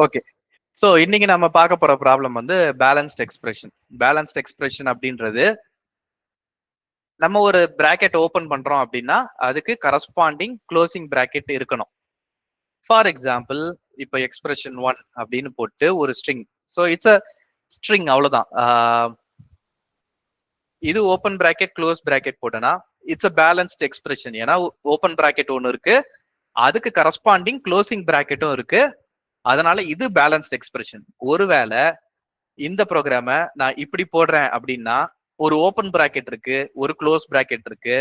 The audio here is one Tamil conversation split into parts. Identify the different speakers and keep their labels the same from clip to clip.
Speaker 1: ஓகே, ஸோ இன்னைக்கு நம்ம பார்க்க போற ப்ராப்ளம் வந்து பேலன்ஸ்ட் எக்ஸ்பிரஷன். பேலன்ஸ்ட் எக்ஸ்பிரஷன் அப்படின்றது நம்ம ஒரு பிராக்கெட் ஓபன் பண்றோம் அப்படின்னா அதுக்கு கரஸ்பாண்டிங் க்ளோசிங் பிராக்கெட் இருக்கணும். ஃபார் எக்ஸாம்பிள், இப்போ எக்ஸ்பிரஷன் 1 அப்படின்னு போட்டு ஒரு string. So it's a string, அவ்வளவுதான். இது ஓப்பன் பிராக்கெட் க்ளோஸ் பிராக்கெட் போட்டனா இட்ஸ் அ பேலன்ஸ்ட் எக்ஸ்பிரஷன். ஏன்னா ஓப்பன் பிராக்கெட் ஒன்று இருக்கு, அதுக்கு கரஸ்பாண்டிங் க்ளோசிங் பிராக்கெட்டும் இருக்கு, அதனால இது பேலன்ஸ்ட் எக்ஸ்பிரஷன். ஒருவேளை இந்த ப்ரோக்ராம நான் இப்படி போடுறேன் அப்படின்னா ஒரு ஓப்பன் பிராக்கெட் இருக்கு, ஒரு க்ளோஸ் பிராக்கெட் இருக்கு,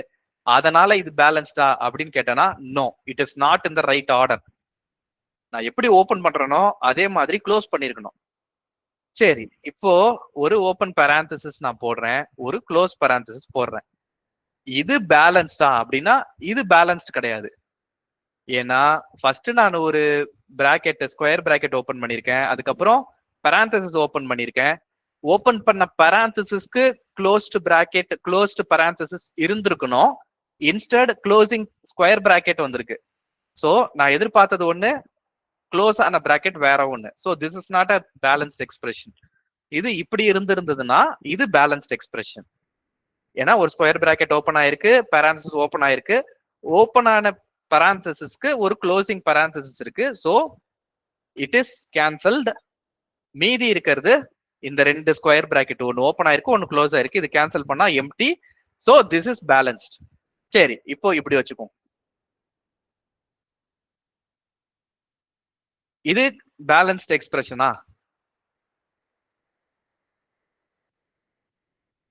Speaker 1: அதனால இது பேலன்ஸ்டா அப்படின்னு கேட்டேன்னா no, it is not in the right order. நான் எப்படி ஓபன் பண்றேனோ அதே மாதிரி க்ளோஸ் பண்ணிருக்கணும். சரி, இப்போ ஒரு ஓப்பன் பராந்தசிஸ் நான் போடுறேன், ஒரு க்ளோஸ் பராந்தசிஸ் போடுறேன். இது பேலன்ஸ்டா அப்படின்னா இது பேலன்ஸ்ட் கிடையாது. ஏன்னா ஃபர்ஸ்ட் நான் ஒரு பிராக்கெட் ஸ்கொயர் பிராக்கெட் ஓபன் பண்ணிருக்கேன், அதுக்கப்புறம் பராந்தசிஸ் ஓபன் பண்ணிருக்கேன். ஓபன் பண்ண பராந்தசிஸ்க்கு க்ளோஸ்டு பிராக்கெட் க்ளோஸ்டு பராந்தசிஸ் இருந்திருக்கணும், இன்ஸ்டெட் க்ளோசிங் ஸ்கொயர் பிராக்கெட் வந்திருக்கு. சோ நான் எதிர்பார்த்தது ஒண்ணு, க்ளோஸ் ஆன பிராக்கெட் வேற ஒண்ணு. So this is not a balanced expression. இது இப்படி இருந்திருந்ததுன்னா இது பேலன்ஸ்ட் எக்ஸ்பிரஷன். ஏன்னா ஒரு ஸ்கொயர் பிராக்கெட் ஓபன் ஆயிருக்கு, பராந்தசிஸ் ஓபன் ஆயிருக்கு, ஓபன் ஆன பராந்தசிஸ்க்கு ஒரு க்ளோசிங் பராந்தசிஸ் இருக்கு. So it is cancelled. மீதி இருக்கிறது இந்த ரெண்டு ஸ்கொயர் பிராக்கெட், ஒன்னு ஓபன் ஆயிருக்கு ஒன்னு க்ளோஸ் ஆயிருக்கு, இது கேன்சல் பண்ணா empty. So this is balanced. சரி, இப்போ இப்படி வச்சுக்கோ, இது பேலன்ஸ்ட் எக்ஸ்பிரஷனா?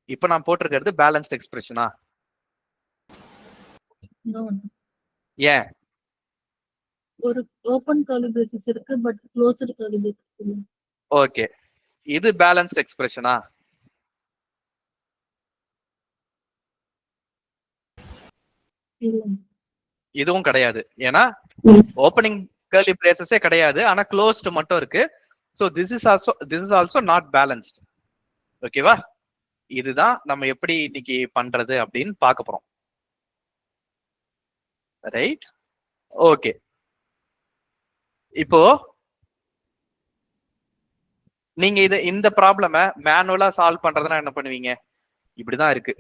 Speaker 1: இப்ப நான் போட்டிருக்கிறது பேலன்ஸ்ட் எக்ஸ்பிரஷனா? ஏன்?
Speaker 2: ஒரு ஓபன் கர்லி பிரேசஸ் இருக்கு பட் க்ளோஸ்டு கர்லி பிரேசஸ் இல்ல.
Speaker 1: ஓகே, இது பேலன்ஸ்ட் எக்ஸ்பிரஷனா? இதுவும் கிடையாது. ஏன்னா ஓப்பனிங் கர்லி பிரேசஸே கிடையாது, ஆனா க்ளோஸ்ட் மட்டும் இருக்கு. So this is also not balanced. ஓகேவா? இதுதான் நம்ம எப்படி இன்னைக்கு பண்றது அப்படின்னு பார்க்க போறோம். ரைட்? ஓகே, இப்போ நீங்க இந்த ப்ராப்ளம மேனுவலா சால்வ் பண்றதுனா என்ன பண்ணுவீங்க? இப்படிதான் இருக்கு.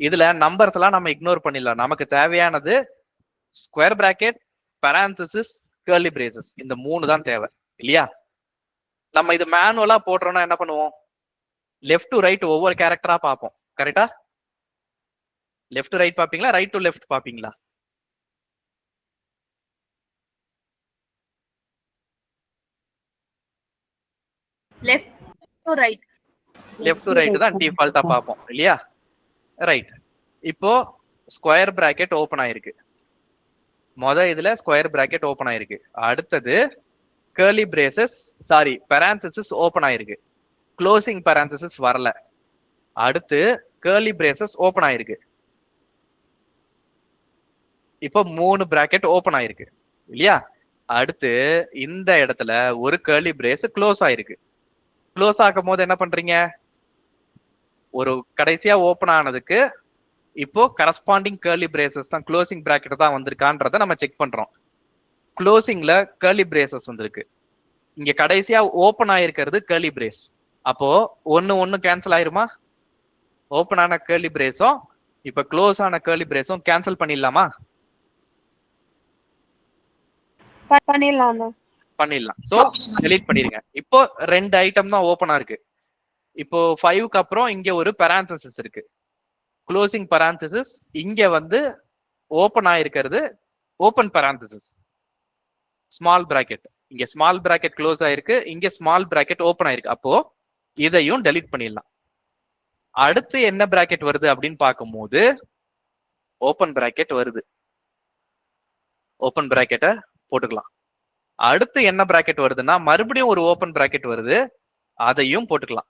Speaker 1: இதுல நம்பர்ஸ் எல்லாம் நம்ம இக்னோர் பண்ணிடலாம். நமக்கு தேவையானது square bracket, parenthesis, curly braces, இந்த மூணு தான் தேவை இல்லையா? நம்ம இது மேனுவலா போடுறோம்னா என்ன பண்ணுவோம்? லெஃப்ட் டு ரைட் ஒவ்வொரு கேரக்டரா பார்ப்போம். கரெக்டா? லெஃப்ட் டு ரைட் பாப்பீங்களா, ரைட் டு லெஃப்ட் பாப்பீங்களா?
Speaker 2: Left to right.
Speaker 1: Left to right தான் டிஃபால்ட்டா பார்ப்போம் இல்லையா? ரைட். இப்போ ஸ்கொயர் பிராக்கெட் ஓபன் ஆயிருக்கு, இதுல ஸ்கொயர் பிராக்கெட் ஓபன் ஆயிருக்கு. அடுத்தது curly braces, sorry parenthesis open ஆயிருக்கு, க்ளோசிங் பராந்தசிஸ் வரல. அடுத்து கர்லி பிரேசஸ் ஓபன் ஆயிருக்கு. இப்போ 3 பிராக்கெட் ஓபன் ஆயிருக்கு இல்லையா? அடுத்து இந்த இடத்துல ஒரு கர்லி பிரேஸ் க்ளோஸ் ஆயிருக்கு. க்ளோஸ் ஆகும் போது என்ன பண்றீங்க? ஒரு கடைசியா ஓபன் ஆனதுக்கு இப்போ கரஸ்பாண்டிங் கர்லி பிரேசஸ் தான், க்ளோசிங் பிராக்கெட் தான் வந்திருக்கான்றத நம்ம செக் பண்றோம். க்ளோசிங்ல கர்லி பிரேசஸ் வந்திருக்கு, இங்க கடைசியா ஓபன் ஆயிருக்கிறது கர்லி பிரேஸ். அப்போ ஒன்னு கேன்சல் ஆயிருமா? ஓபன் ஆன கர்லி பிரேஸும் இப்ப க்ளோஸ் ஆன கர்லி பிரேஸும் கேன்சல் பண்ணிடலாமா? பண்ணிடலாம். சோ டெலீட் பண்ணிருங்க. இப்போ ரெண்டு ஐட்டம் தான் ஓபனா இருக்கு. இப்போ 5க்கு அப்புறம் இங்க ஒரு பராந்தசிஸ் இருக்கு, க்ளோசிங் பராந்தசிஸ். இங்க வந்து ஓபன் ஆயிருக்கிறது ஓபன் பராந்தசிஸ், ஸ்மால் பிராக்கெட். இங்க ஸ்மால் பிராக்கெட் க்ளோஸ் ஆயிருக்கு, இங்க ஸ்மால் பிராக்கெட் ஓபன் ஆயிருக்கு. அப்போ இதையும் டெலீட் பண்ணிடலாம். அடுத்து என்ன பிராக்கெட் வருது அப்படின்னு பார்க்கும்போது ஓபன் பிராக்கெட் வருது, ஓபன் பிராக்கெட்டை போட்டுக்கலாம். அடுத்து என்ன பிராக்கெட் வருதுன்னா மறுபடியும் ஒரு ஓபன் பிராக்கெட் வருது, அதையும் போட்டுக்கலாம்,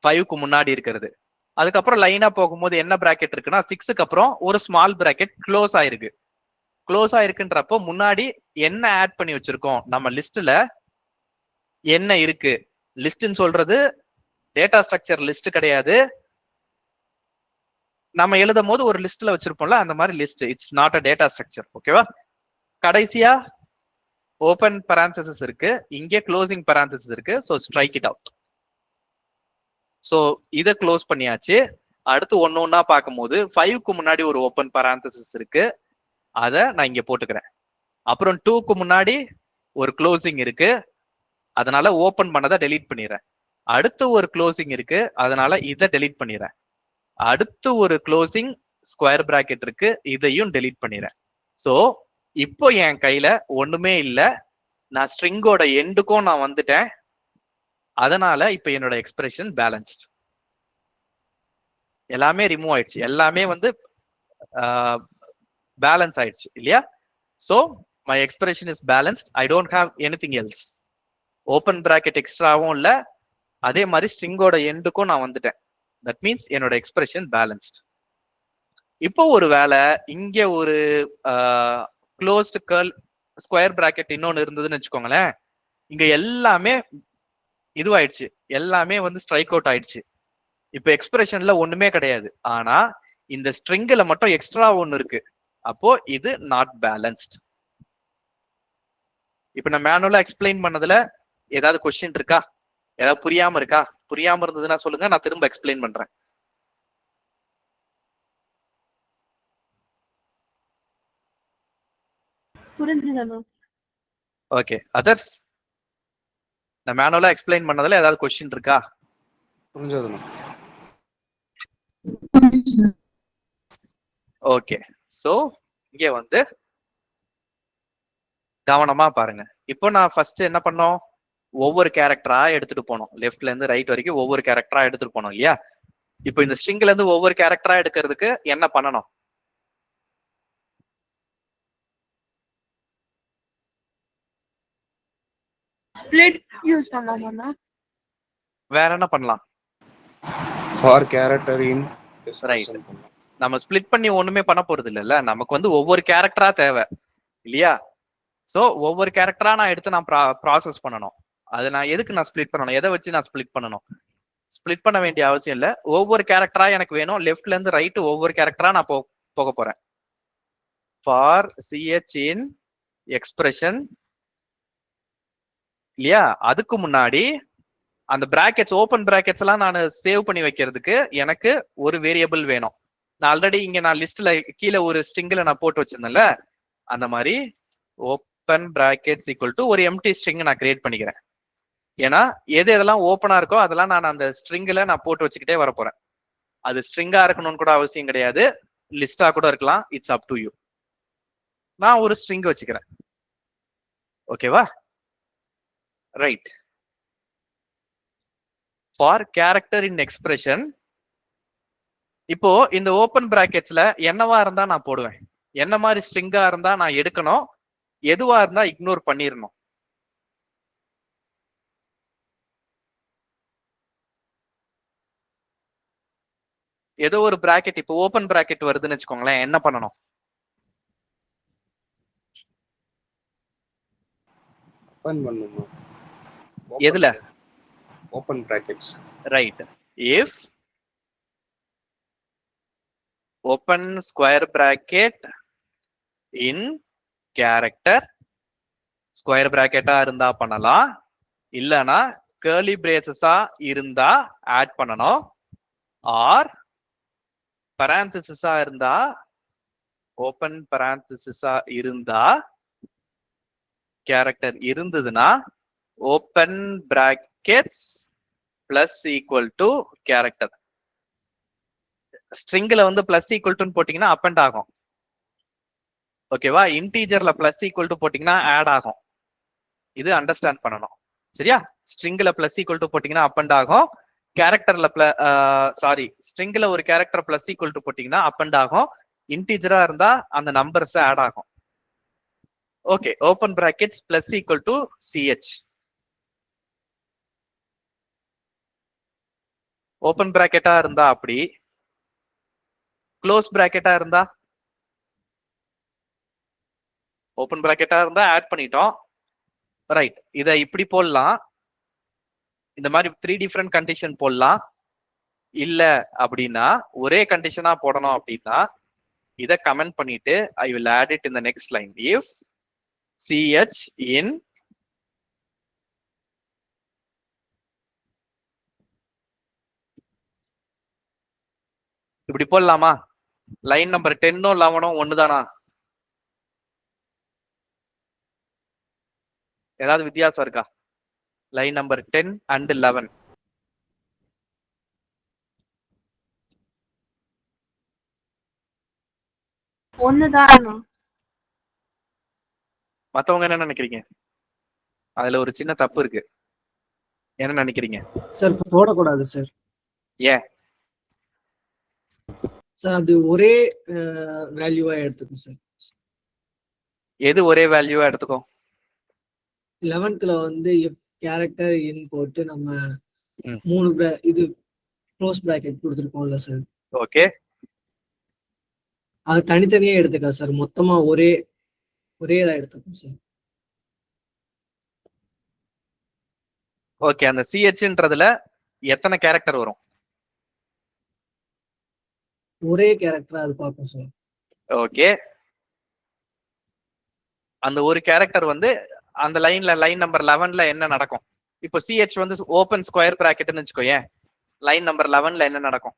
Speaker 1: 5க்கு முன்னாடி இருக்கிறது. அதுக்கப்புறம் லைனா போகும்போது என்ன பிராக்கெட் இருக்குன்னா 6க்கு அப்புறம் ஒரு ஸ்மால் பிராக்கெட் க்ளோஸ் ஆயிருக்கு. க்ளோஸ் ஆயிருக்குன்றப்போ முன்னாடி என்ன ஆட் பண்ணி வச்சிருக்கோம், நம்ம லிஸ்ட்ல என்ன இருக்கு? லிஸ்ட்னு சொல்றது டேட்டா ஸ்ட்ரக்சர் லிஸ்ட் கிடையாது, நம்ம எழுதும் போது ஒரு லிஸ்ட்ல வச்சிருப்போம்ல, அந்த மாதிரி list. It's not a data structure. ஓகேவா? கடைசியா ஓப்பன் parenthesis இருக்கு, இங்கே க்ளோசிங் parenthesis இருக்கு. So strike it out. So இதை க்ளோஸ் பண்ணியாச்சு. அடுத்து ஒன்னொன்னா பார்க்கும்போது 5க்கு முன்னாடி ஒரு ஓப்பன் parenthesis இருக்கு, அதை நான் இங்க போட்டுக்கிறேன். அப்புறம் 2க்கு முன்னாடி ஒரு க்ளோசிங் இருக்கு, அதனால ஓப்பன் பண்ணதை டெலீட் பண்ணிடுறேன். அடுத்து ஒரு க்ளோசிங் இருக்கு, அதனால இதை டெலீட் பண்ணிடுறேன். அடுத்து ஒரு க்ளோசிங் ஸ்கொயர் பிராக்கெட் இருக்கு, இதையும் டெலீட் பண்ணிடுறேன். ஸோ இப்போ என் கையில ஒண்ணுமே இல்லை, நான் ஸ்ட்ரிங்கோட எண்டுக்கும் நான் வந்துட்டேன். அதனால இப்ப என்னோட எக்ஸ்பிரஷன் பேலன்ஸ்ட். எல்லாமே ரிமூவ் ஆயிடுச்சு, எல்லாமே வந்து பேலன்ஸ் ஆயிடுச்சு இல்லையா? So my expression is balanced. I don't have anything else. Open bracket எக்ஸ்ட்ராவும் இல்லை, அதே மாதிரி ஸ்ட்ரிங்கோட எண்டுக்கும் நான் வந்துட்டேன். தட் மீன்ஸ் என்னோட எக்ஸ்பிரஷன் பேலன்ஸ்ட். இப்போ ஒரு வேளை இங்க ஒரு க்ளோஸ்டு கர்ல் ஸ்கொயர் பிராக்கெட் இன்னொன்னு இருந்ததுன்னு வச்சுக்கோங்களேன், இங்க எல்லாமே இதுவாயிடுச்சு, எல்லாமே வந்து ஸ்ட்ரைக் அவுட் ஆயிடுச்சு. இப்ப எக்ஸ்பிரஷன்ல ஒண்ணுமே கிடையாது, ஆனா இந்த ஸ்ட்ரிங்ல மட்டும் எக்ஸ்ட்ரா ஒன்னு இருக்கு. அப்போ இது நாட் பேலன்ஸ்ட். இப்ப நான் மேனுவலா எக்ஸ்பிளைன் பண்ணதுல ஏதாவது கொஸ்டின் இருக்கா? ஏதாவது புரியாம இருக்கா? புரியாம இருந்ததுன்னா சொல்லுங்க, நான் திரும்ப எக்ஸ்பிளைன் பண்றேன். ஓகே, அதர்ஸ் நான் மேனுவலா எக்ஸ்பிளைன் பண்ணதுல ஏதாவது கொஸ்டின் இருக்கா?
Speaker 3: புரிஞ்சது.
Speaker 1: ஓகே, சோ இங்க வந்து கவனமா பாருங்க. இப்போ நான் ஃபர்ஸ்ட் என்ன பண்ணோம், ஒவ்வொரு கேரக்டரா எடுத்துட்டு போனோம், லெஃப்ட்ல இருந்து ரைட் வரைக்கும் ஒவ்வொரு கேரக்டரா எடுத்துட்டு போனோம் இல்லையா? இப்போ இந்த ஸ்ட்ரிங்ல இருந்து ஒவ்வொரு கேரக்டரா எடுக்கிறதுக்கு என்ன பண்ணணும்?
Speaker 4: ஸ்ப்ளிட் யூஸ் பண்ணலாமா?
Speaker 1: வேற என்ன பண்ணலாம்?
Speaker 3: For character in
Speaker 1: right. நம்ம ஸ்ப்ளிட் பண்ணி ஒண்ணுமே பண்ண போறது இல்லைல்ல, நமக்கு வந்து ஒவ்வொரு கேரக்டரா தேவை இல்லையா? சோ ஒவ்வொரு கேரக்டரா நான் எடுத்து நான் ப்ராசஸ் பண்ணணும். அது நான் எதுக்கு நான் ஸ்ப்ளிட் பண்ணணும், எதை வச்சு நான் ஸ்ப்ளிட் பண்ணணும்? ஸ்ப்ளிட் பண்ண வேண்டிய அவசியம் இல்லை, ஒவ்வொரு கேரக்டரா எனக்கு வேணும். லெஃப்ட்ல இருந்து ரைட் ஒவ்வொரு கேரக்டரா நான் போக போறேன். ஃபார் ch in எக்ஸ்பிரஷன் இல்லையா? அதுக்கு முன்னாடி அந்த பிராக்கெட்ஸ், ஓப்பன் பிராக்கெட்ஸ் எல்லாம் நான் சேவ் பண்ணி வைக்கிறதுக்கு எனக்கு ஒரு வேரியபிள் வேணும். நான் ஆல்ரெடி இங்க நான் லிஸ்ட்ல கீழே ஒரு ஸ்ட்ரிங்ல நான் போட்டு வச்சிருந்தேன்ல, அந்த மாதிரி ஓப்பன் பிராக்கெட்ஸ் ஈக்குவல் டு ஒரு எம்டி ஸ்ட்ரிங் நான் கிரியேட் பண்ணிக்கிறேன். ஏன்னா எது எதெல்லாம் ஓப்பனா இருக்கோ அதெல்லாம் நான் அந்த ஸ்ட்ரிங்ல நான் போட்டு வச்சுக்கிட்டே வர போறேன். அது ஸ்ட்ரிங்கா இருக்கணும்னு கூட அவசியம் கிடையாது, லிஸ்டா கூட இருக்கலாம், இட்ஸ் அப் டு யூ. நான் ஒரு ஸ்ட்ரிங் வச்சுக்கிறேன், ஓகேவா? Right. For character in expression, இப்போ இந்த ஓப்பன் பிராக்கெட்ஸ்ல என்னவா இருந்தா நான் போடுவேன், என்ன மாதிரி ஸ்ட்ரிங்கா இருந்தா நான் எடுக்கணும், எதுவா இருந்தா இக்னோர் பண்ணிடணும். ஏதோ ஒரு பிராக்கெட், இப்போ ஓப்பன் பிராக்கெட் வருதுன்னு வச்சுக்கோங்களேன், என்ன பண்ணணும்?
Speaker 3: ஓபன் பண்ணுமா?
Speaker 1: எதுல?
Speaker 3: Open brackets.
Speaker 1: Right. If open square bracket in character, square பிராக்கெட்டா இருந்தா பண்ணலாம், இல்லனா கர்லி பிரேசஸா இருந்தா ஆட் பண்ணணும், ஆர் பராந்தசிஸா இருந்தா, ஓப்பன் பராந்தசிஸா இருந்தா, கேரக்டர் இருந்ததுன்னா open brackets plus equal to character. ஸ்ட்ரிங்ல வந்து பிளஸ் ஈக்குவல் டு போட்டீங்கன்னா அப் அண்ட் ஆகும், ஓகேவா? இன்டீஜர்ல பிளஸ் ஈக்குவல் டு போட்டீங்கன்னா ஆட் ஆகும். இது அண்டர்ஸ்டாண்ட் பண்ணணும், சரியா? ஸ்ட்ரிங்ல பிளஸ் ஈக்குவல் டு போட்டீங்கன்னா அப் அண்ட் ஆகும், கேரக்டர்ல ஸ்ட்ரிங்ல ஒரு கேரக்டர் பிளஸ் ஈக்குவல் டு போட்டீங்கன்னா அப் அண்ட் ஆகும், இன்டீஜரா இருந்தா அந்த நம்பர்ஸ் ஆட் ஆகும். Okay, open brackets plus equal to ch. ஓப்பன் பிராக்கெட்டா இருந்தா அப்படி, க்ளோஸ் பிராக்கெட்டா இருந்தா, ஓப்பன் பிராக்கெட்டா இருந்தா ஆட் பண்ணிட்டோம், ரைட். இதை இப்படி போடலாம், இந்த மாதிரி 3 டிஃபரெண்ட் கண்டிஷன் போடலாம். இல்ல அப்படின்னா ஒரே கண்டிஷனா போடணும் அப்படின்னா இதை கமெண்ட் பண்ணிட்டு I will add it in the next line. If CH in இப்படி போடலாமா? லைன் நம்பர் 10 11 ஒண்ணுதானா? ஏதாவது வித்தியாசம் இருக்கா? லைன் நம்பர் 10 and 11
Speaker 4: ஒண்ணுதான்.
Speaker 1: மத்தவங்க என்ன நினைக்கிறீங்க? அதுல ஒரு சின்ன தப்பு இருக்கு. என்ன நினைக்கிறீங்க?
Speaker 5: சார் போடக்கூடாது சார்.
Speaker 1: ஏன்
Speaker 5: சார் அது ஒரே வேல்யூவா எடுத்துக்கும் சார்.
Speaker 1: எது ஒரே வேல்யூவா எடுத்துக்கும்?
Speaker 5: 11th வந்து கேரக்டர் இன் போட்டு நம்ம
Speaker 1: ம்.
Speaker 5: 3 இது க்ளோஸ் பிராக்கெட் கொடுத்துருக்கோம்ல சார்.
Speaker 1: ஓகே,
Speaker 5: அது தனித்தனியா எடுத்துக்கா சார், மொத்தமா ஒரே இதா எடுத்துக்கும் சார்.
Speaker 1: ஓகே. அந்த CHன்றதுல எத்தனை கேரக்டர் வரும்?
Speaker 5: ஒரே கேரக்டரா அது பார்க்கும் சார்.
Speaker 1: ஓகே. அந்த ஒரு கேரக்டர் வந்து அந்த லைன் நம்பர் 11ல என்ன நடக்கும்? இப்போ CH வந்து ஓபன் ஸ்கொயர் பிராக்கெட்னு வச்சுக்கோயேன். லைன் நம்பர் 11ல என்ன நடக்கும்?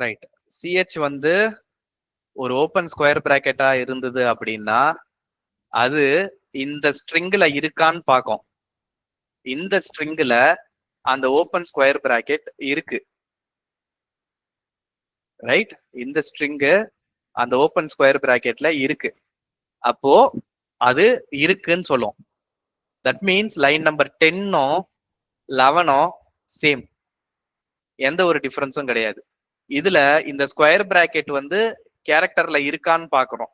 Speaker 1: ரைட். CH வந்து ஒரு ஓபன் ஸ்கொயர் பிராக்கெட்டா இருந்தது அப்படின்னா அது இந்த ஸ்ட்ரிங்ல இருக்கான்னு பார்க்கும். இந்த ஸ்ட்ரிங்ல அந்த ஓபன் ஸ்கொயர் பிராக்கெட் இருக்கு. ரைட். இந்த ஸ்ட்ரிங் அந்த ஓபன் ஸ்கொயர் பிராக்கெட்ல இருக்கு. அப்போ அது இருக்குன்னு சொல்லும். That means line number 10 11 same, எந்த ஒரு டிஃபரன்ஸும் கிடையாது. இதுல இந்த ஸ்கொயர் பிராக்கெட் வந்து கேரக்டர்ல இருக்கான்னு பாக்குறோம்.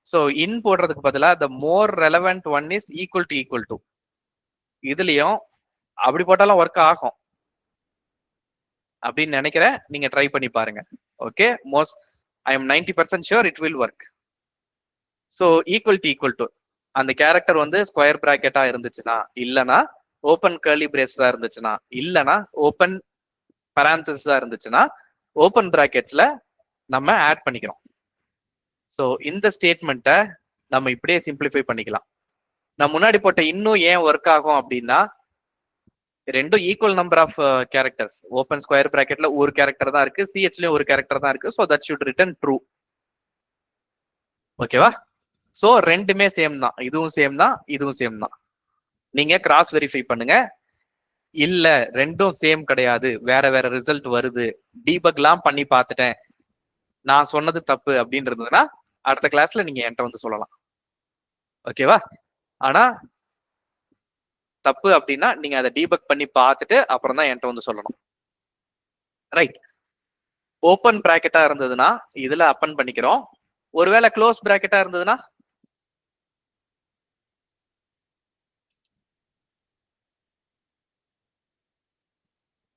Speaker 1: சோ இன் போடுறதுக்கு பதிலா the more relevant one is equal to இதுலயும் அப்படி போட்டாலும் ஒர்க் ஆகும் அப்படின்னு நினைக்கிறேன். நீங்க ட்ரை பண்ணி பாருங்க. Okay, I am 90% sure it will work. so equal to அந்த கேரக்டர் வந்து ஸ்கொயர் பிராக்கெட்டா இருந்துச்சுன்னா, இல்லனா ஓபன் கர்லி பிரேஸா இருந்துச்சுன்னா, இல்லனா ஓபன் பராந்தசிஸா இருந்துச்சுன்னா ஓபன் பிராக்கெட்ஸ்ல நம்ம ஆட் பண்ணிக்கிறோம். சோ இந்த ஸ்டேட்மெண்ட்டை நம்ம இப்படியே சிம்பிளிஃபை பண்ணிக்கலாம். நான் முன்னாடி போட்ட இன்னும் ஏன் ஒர்க் ஆகும் அப்படின்னா, ரெண்டும் equal number of characters. Open square பிராக்கெட்ல ஒரு கேரக்டர் தான் இருக்கு, CHலயும் ஒரு கேரக்டர் தான் இருக்கு. So that should return true. ஓகேவா? சோ ரெண்டுமே சேம் தான், இதுவும் சேம் தான், இதுவும் சேம் தான். நீங்க கிராஸ் வெரிஃபை பண்ணுங்க. இல்ல ரெண்டும் சேம் கிடையாது, வேற வேற ரிசல்ட் வருது, டீபக்லாம் பண்ணி பார்த்துட்டேன், நான் சொன்னது தப்பு அப்படின்றதுன்னா அடுத்த கிளாஸ்ல நீங்க என்கிட்ட வந்து சொல்லலாம். ஓகேவா? ஆனா தப்பு அப்படின்னா நீங்க அதை டீபக் பண்ணி பார்த்துட்டு அப்புறம் தான் என்கிட்ட வந்து சொல்லணும். ரைட். ஓப்பன் பிராக்கெட்டா இருந்ததுன்னா இதுல அப்பன் பண்ணிக்கிறோம். ஒருவேளை க்ளோஸ் பிராக்கெட்டா இருந்ததுன்னா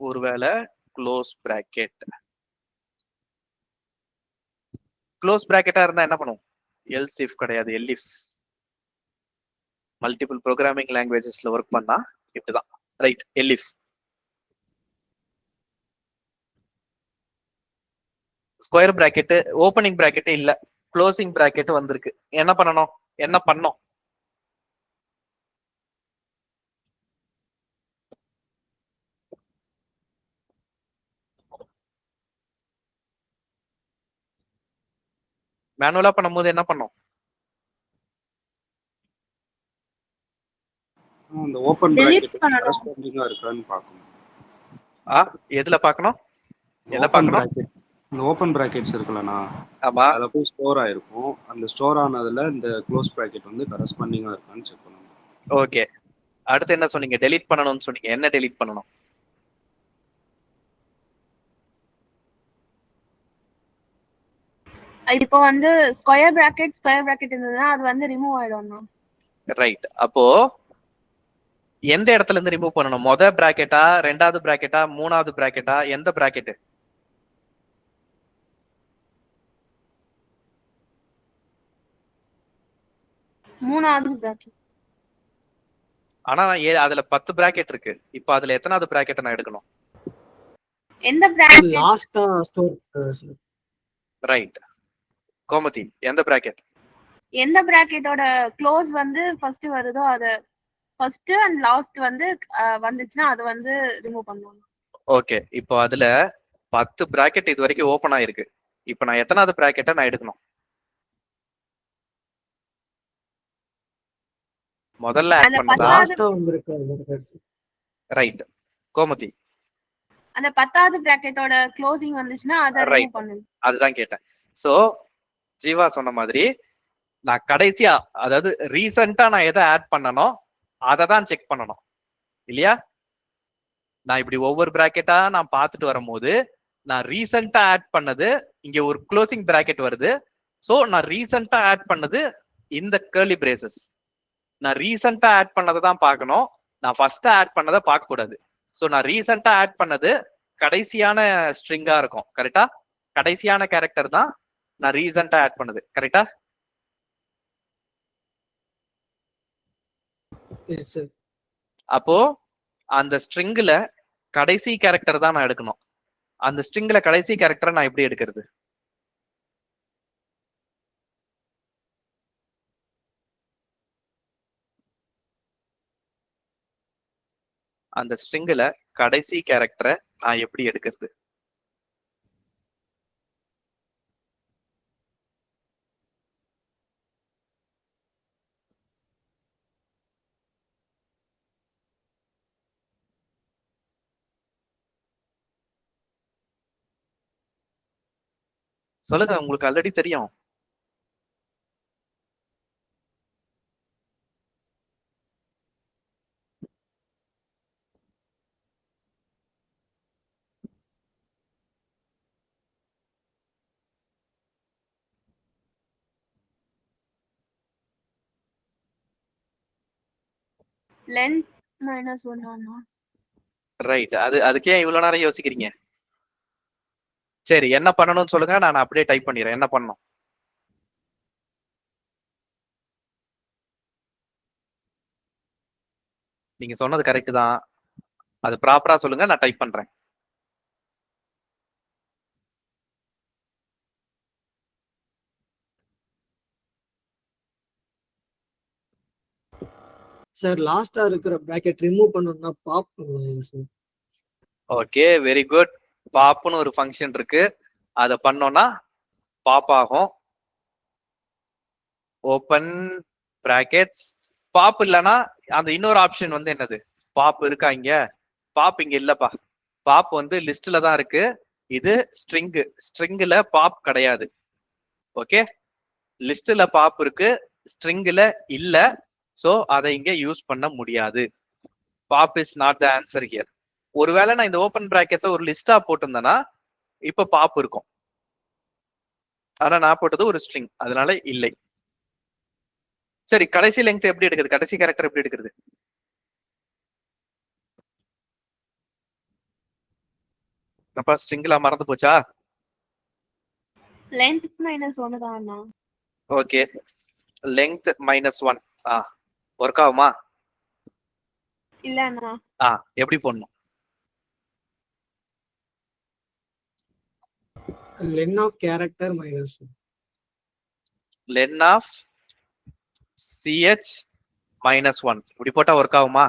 Speaker 1: ஒருவேளை க்ளோஸ் பிராக்கெட்டா இருந்தா என்ன பண்ணுவோம்? எல்ஸ் இஃப் கிடையாது, எல்இஃப். மல்டிபிள் ப்ரோக்ராமிங் லாங்குவேஜஸ்ல ஒர்க் பண்ணா இப்படிதான். Right. Elif square bracket opening bracket இல்ல, க்ளோசிங் பிராக்கெட் வந்திருக்கு. என்ன பண்ணணும்? என்ன பண்ணோம்? மேனுவலா பண்ணும்போது என்ன பண்ணோம்?
Speaker 3: அந்த ஓபன்
Speaker 4: Delete
Speaker 3: பிராக்கெட்
Speaker 4: பண்ணணும்.
Speaker 3: கரஸ்பாண்டிங்கா இருக்கான்னு பார்க்கணும்.
Speaker 1: எதுல பார்க்கணும்? எதை
Speaker 3: ஓபன்
Speaker 1: பார்க்கணும்?
Speaker 3: பிராக்கெட், இந்த ஓபன் பிராக்கெட்ஸ் இருக்குல்லண்ணா,
Speaker 1: ஆமா.
Speaker 3: அதில் போய் ஸ்டோர் ஆயிருக்கும். அந்த ஸ்டோர் ஆனதுல இந்த க்ளோஸ் பிராக்கெட் வந்து கரஸ்பாண்டிங்கா இருக்கான்னு செக் பண்ணணும்.
Speaker 1: ஓகே. அடுத்து என்ன சொன்னீங்க? டெலீட் பண்ணணும்னு சொன்னீங்க. என்ன டெலீட் பண்ணணும்?
Speaker 4: இப்போ வந்து ஸ்கொயர் பிராக்கெட் இருந்ததுன்னா அது வந்து ரிமூவ் ஆயிடும்.
Speaker 1: ரைட். அப்போ எந்த இடத்துல இருந்து ரிமூவ் பண்ணணும்? மொத பிராக்கெட்டா, ரெண்டாவது பிராக்கெட்டா, மூணாவது பிராக்கெட்டா, எந்த பிராக்கெட்?
Speaker 4: மூணாவது bracket.
Speaker 1: ஆனா அதுல 10 பிராக்கெட் இருக்கு. இப்போ அதுல எத்தனாவது பிராக்கெட் நான் எடுக்கணும்?
Speaker 4: எந்த bracket?
Speaker 5: லாஸ்டா ஸ்டோர் சார்.
Speaker 1: ரைட். கோமதி, எந்த பிராக்கெட்?
Speaker 4: எந்த bracketோட க்ளோஸ் வந்து ஃபர்ஸ்ட் வருதோ அது ஃபர்ஸ்ட் அண்ட் லாஸ்ட் வந்து வந்துச்சுன்னா அது வந்து ரிமூவ் பண்ணுவாங்க.
Speaker 1: ஓகே. இப்போ அதுல 10 பிராக்கெட் இது வரைக்கும் ஓபன் ஆயிருக்கு. இப்போ நான் எத்தனாவது பிராக்கெட்டை நான் எடுக்கணும்? முதல்ல ஆட்
Speaker 4: அந்த
Speaker 1: பண்ணதா?
Speaker 5: லாஸ்டா வந்திருக்கு.
Speaker 1: ரைட். கோமதி,
Speaker 4: அந்த 10வது bracketோட க்ளோசிங் வந்துச்சுன்னா அதை
Speaker 1: Right.
Speaker 4: ரிமூவ் பண்ணுங்க.
Speaker 1: அதுதான் கேட்டேன். சோ ஜீவா சொன்ன மாதிரி நான் கடைசியா, அதாவது ரீசெண்டா நான் எதை ஆட் பண்ணனோ அதை தான் செக் பண்ணணும் இல்லையா? நான் இப்படி ஒவ்வொரு பிராக்கெட்டா நான் பார்த்துட்டு வரும்போது நான் ரீசெண்டா ஆட் பண்ணது இங்க ஒரு க்ளோசிங் பிராக்கெட் வருது. சோ நான் ரீசெண்டா ஆட் பண்ணது இந்த கர்லி பிரேசஸ். நான் ரீசெண்டா ஆட் பண்ணதை தான் பார்க்கணும். நான் ஃபர்ஸ்டா ஆட் பண்ணதை பார்க்க கூடாது. சோ நான் ரீசெண்டா ஆட் பண்ணது கடைசியான ஸ்ட்ரிங்கா இருக்கும். கரெக்டா? கடைசியான கேரக்டர் தான் நான் ரீசெண்டா ஆட் பண்ணது. கரெக்டா?
Speaker 5: Yes sir.
Speaker 1: அப்போ அந்த ஸ்ட்ரிங்ல கடைசி கேரக்டர் தான் நான் எடுக்கணும். அந்த ஸ்ட்ரிங்ல கடைசி கேரக்டரை நான் எப்படி எடுக்கிறது? அந்த ஸ்ட்ரிங்ல கடைசி கேரக்டரை நான் எப்படி எடுக்கிறது? சொல்லுங்க, உங்களுக்கு ஆல்ரெடி தெரியும்.
Speaker 4: லென்த் -1 ஆனா
Speaker 1: ரைட். அதுக்கே இவ்வளவு நேரம் யோசிக்கிறீங்க? சரி, என்ன பண்ணணும்னு சொல்லுங்க, நான் அப்படியே டைப் பண்ணிடுறேன். என்ன பண்ணணும்? நீங்க சொன்னது கரெக்ட் தான். அது ப்ராப்பரா சொல்லுங்க, நான் டைப் பண்றேன்.
Speaker 5: சார் லாஸ்டா இருக்கிற பிராக்கெட் ரிமூவ் பண்ணனும்னா பாப் பண்ணுவாங்க சார்.
Speaker 1: Okay, very good. பாப்னு ஒரு ஃபங்க்ஷன் இருக்கு. அதை பண்ணோம்னா பாப் ஆகும். Open brackets. பாப் இல்லைன்னா அந்த இன்னொரு ஆப்ஷன் வந்து என்னது? பாப் இருக்கா இங்க? பாப் இங்க இல்லப்பா. பாப் வந்து லிஸ்ட்ல தான் இருக்கு. இது ஸ்ட்ரிங்ல பாப் கிடையாது. ஓகே, லிஸ்ட்ல பாப் இருக்கு, ஸ்ட்ரிங்ல இல்ல. சோ அதை இங்க யூஸ் பண்ண முடியாது. Pop is not the answer here. ஒருவேளை நான் இந்த ஓபன் பிராக்கெட்ஸை ஒரு லிஸ்டா போட்டிருந்தேன்னா இப்ப பாப் இருக்கும். ஆனா நான் போட்டது ஒரு ஸ்ட்ரிங், அதனால இல்லை. சரி, கடைசி லெங்த் எப்படி எடுக்குது? கடைசி கேரக்டர் எப்படி எடுக்கிறது? அப்பா ஸ்ட்ரிங்ல மறந்து போச்சா?
Speaker 4: லென்த் -1 தானா?
Speaker 1: Okay, length -1. ஒர்க் ஆகுமா?
Speaker 4: இல்லண்ணா.
Speaker 1: எப்படி போடணும்?
Speaker 5: Len of character -1.
Speaker 1: Len of ch -1 இப்படி போட்டா ஒர்க் ஆகுமா?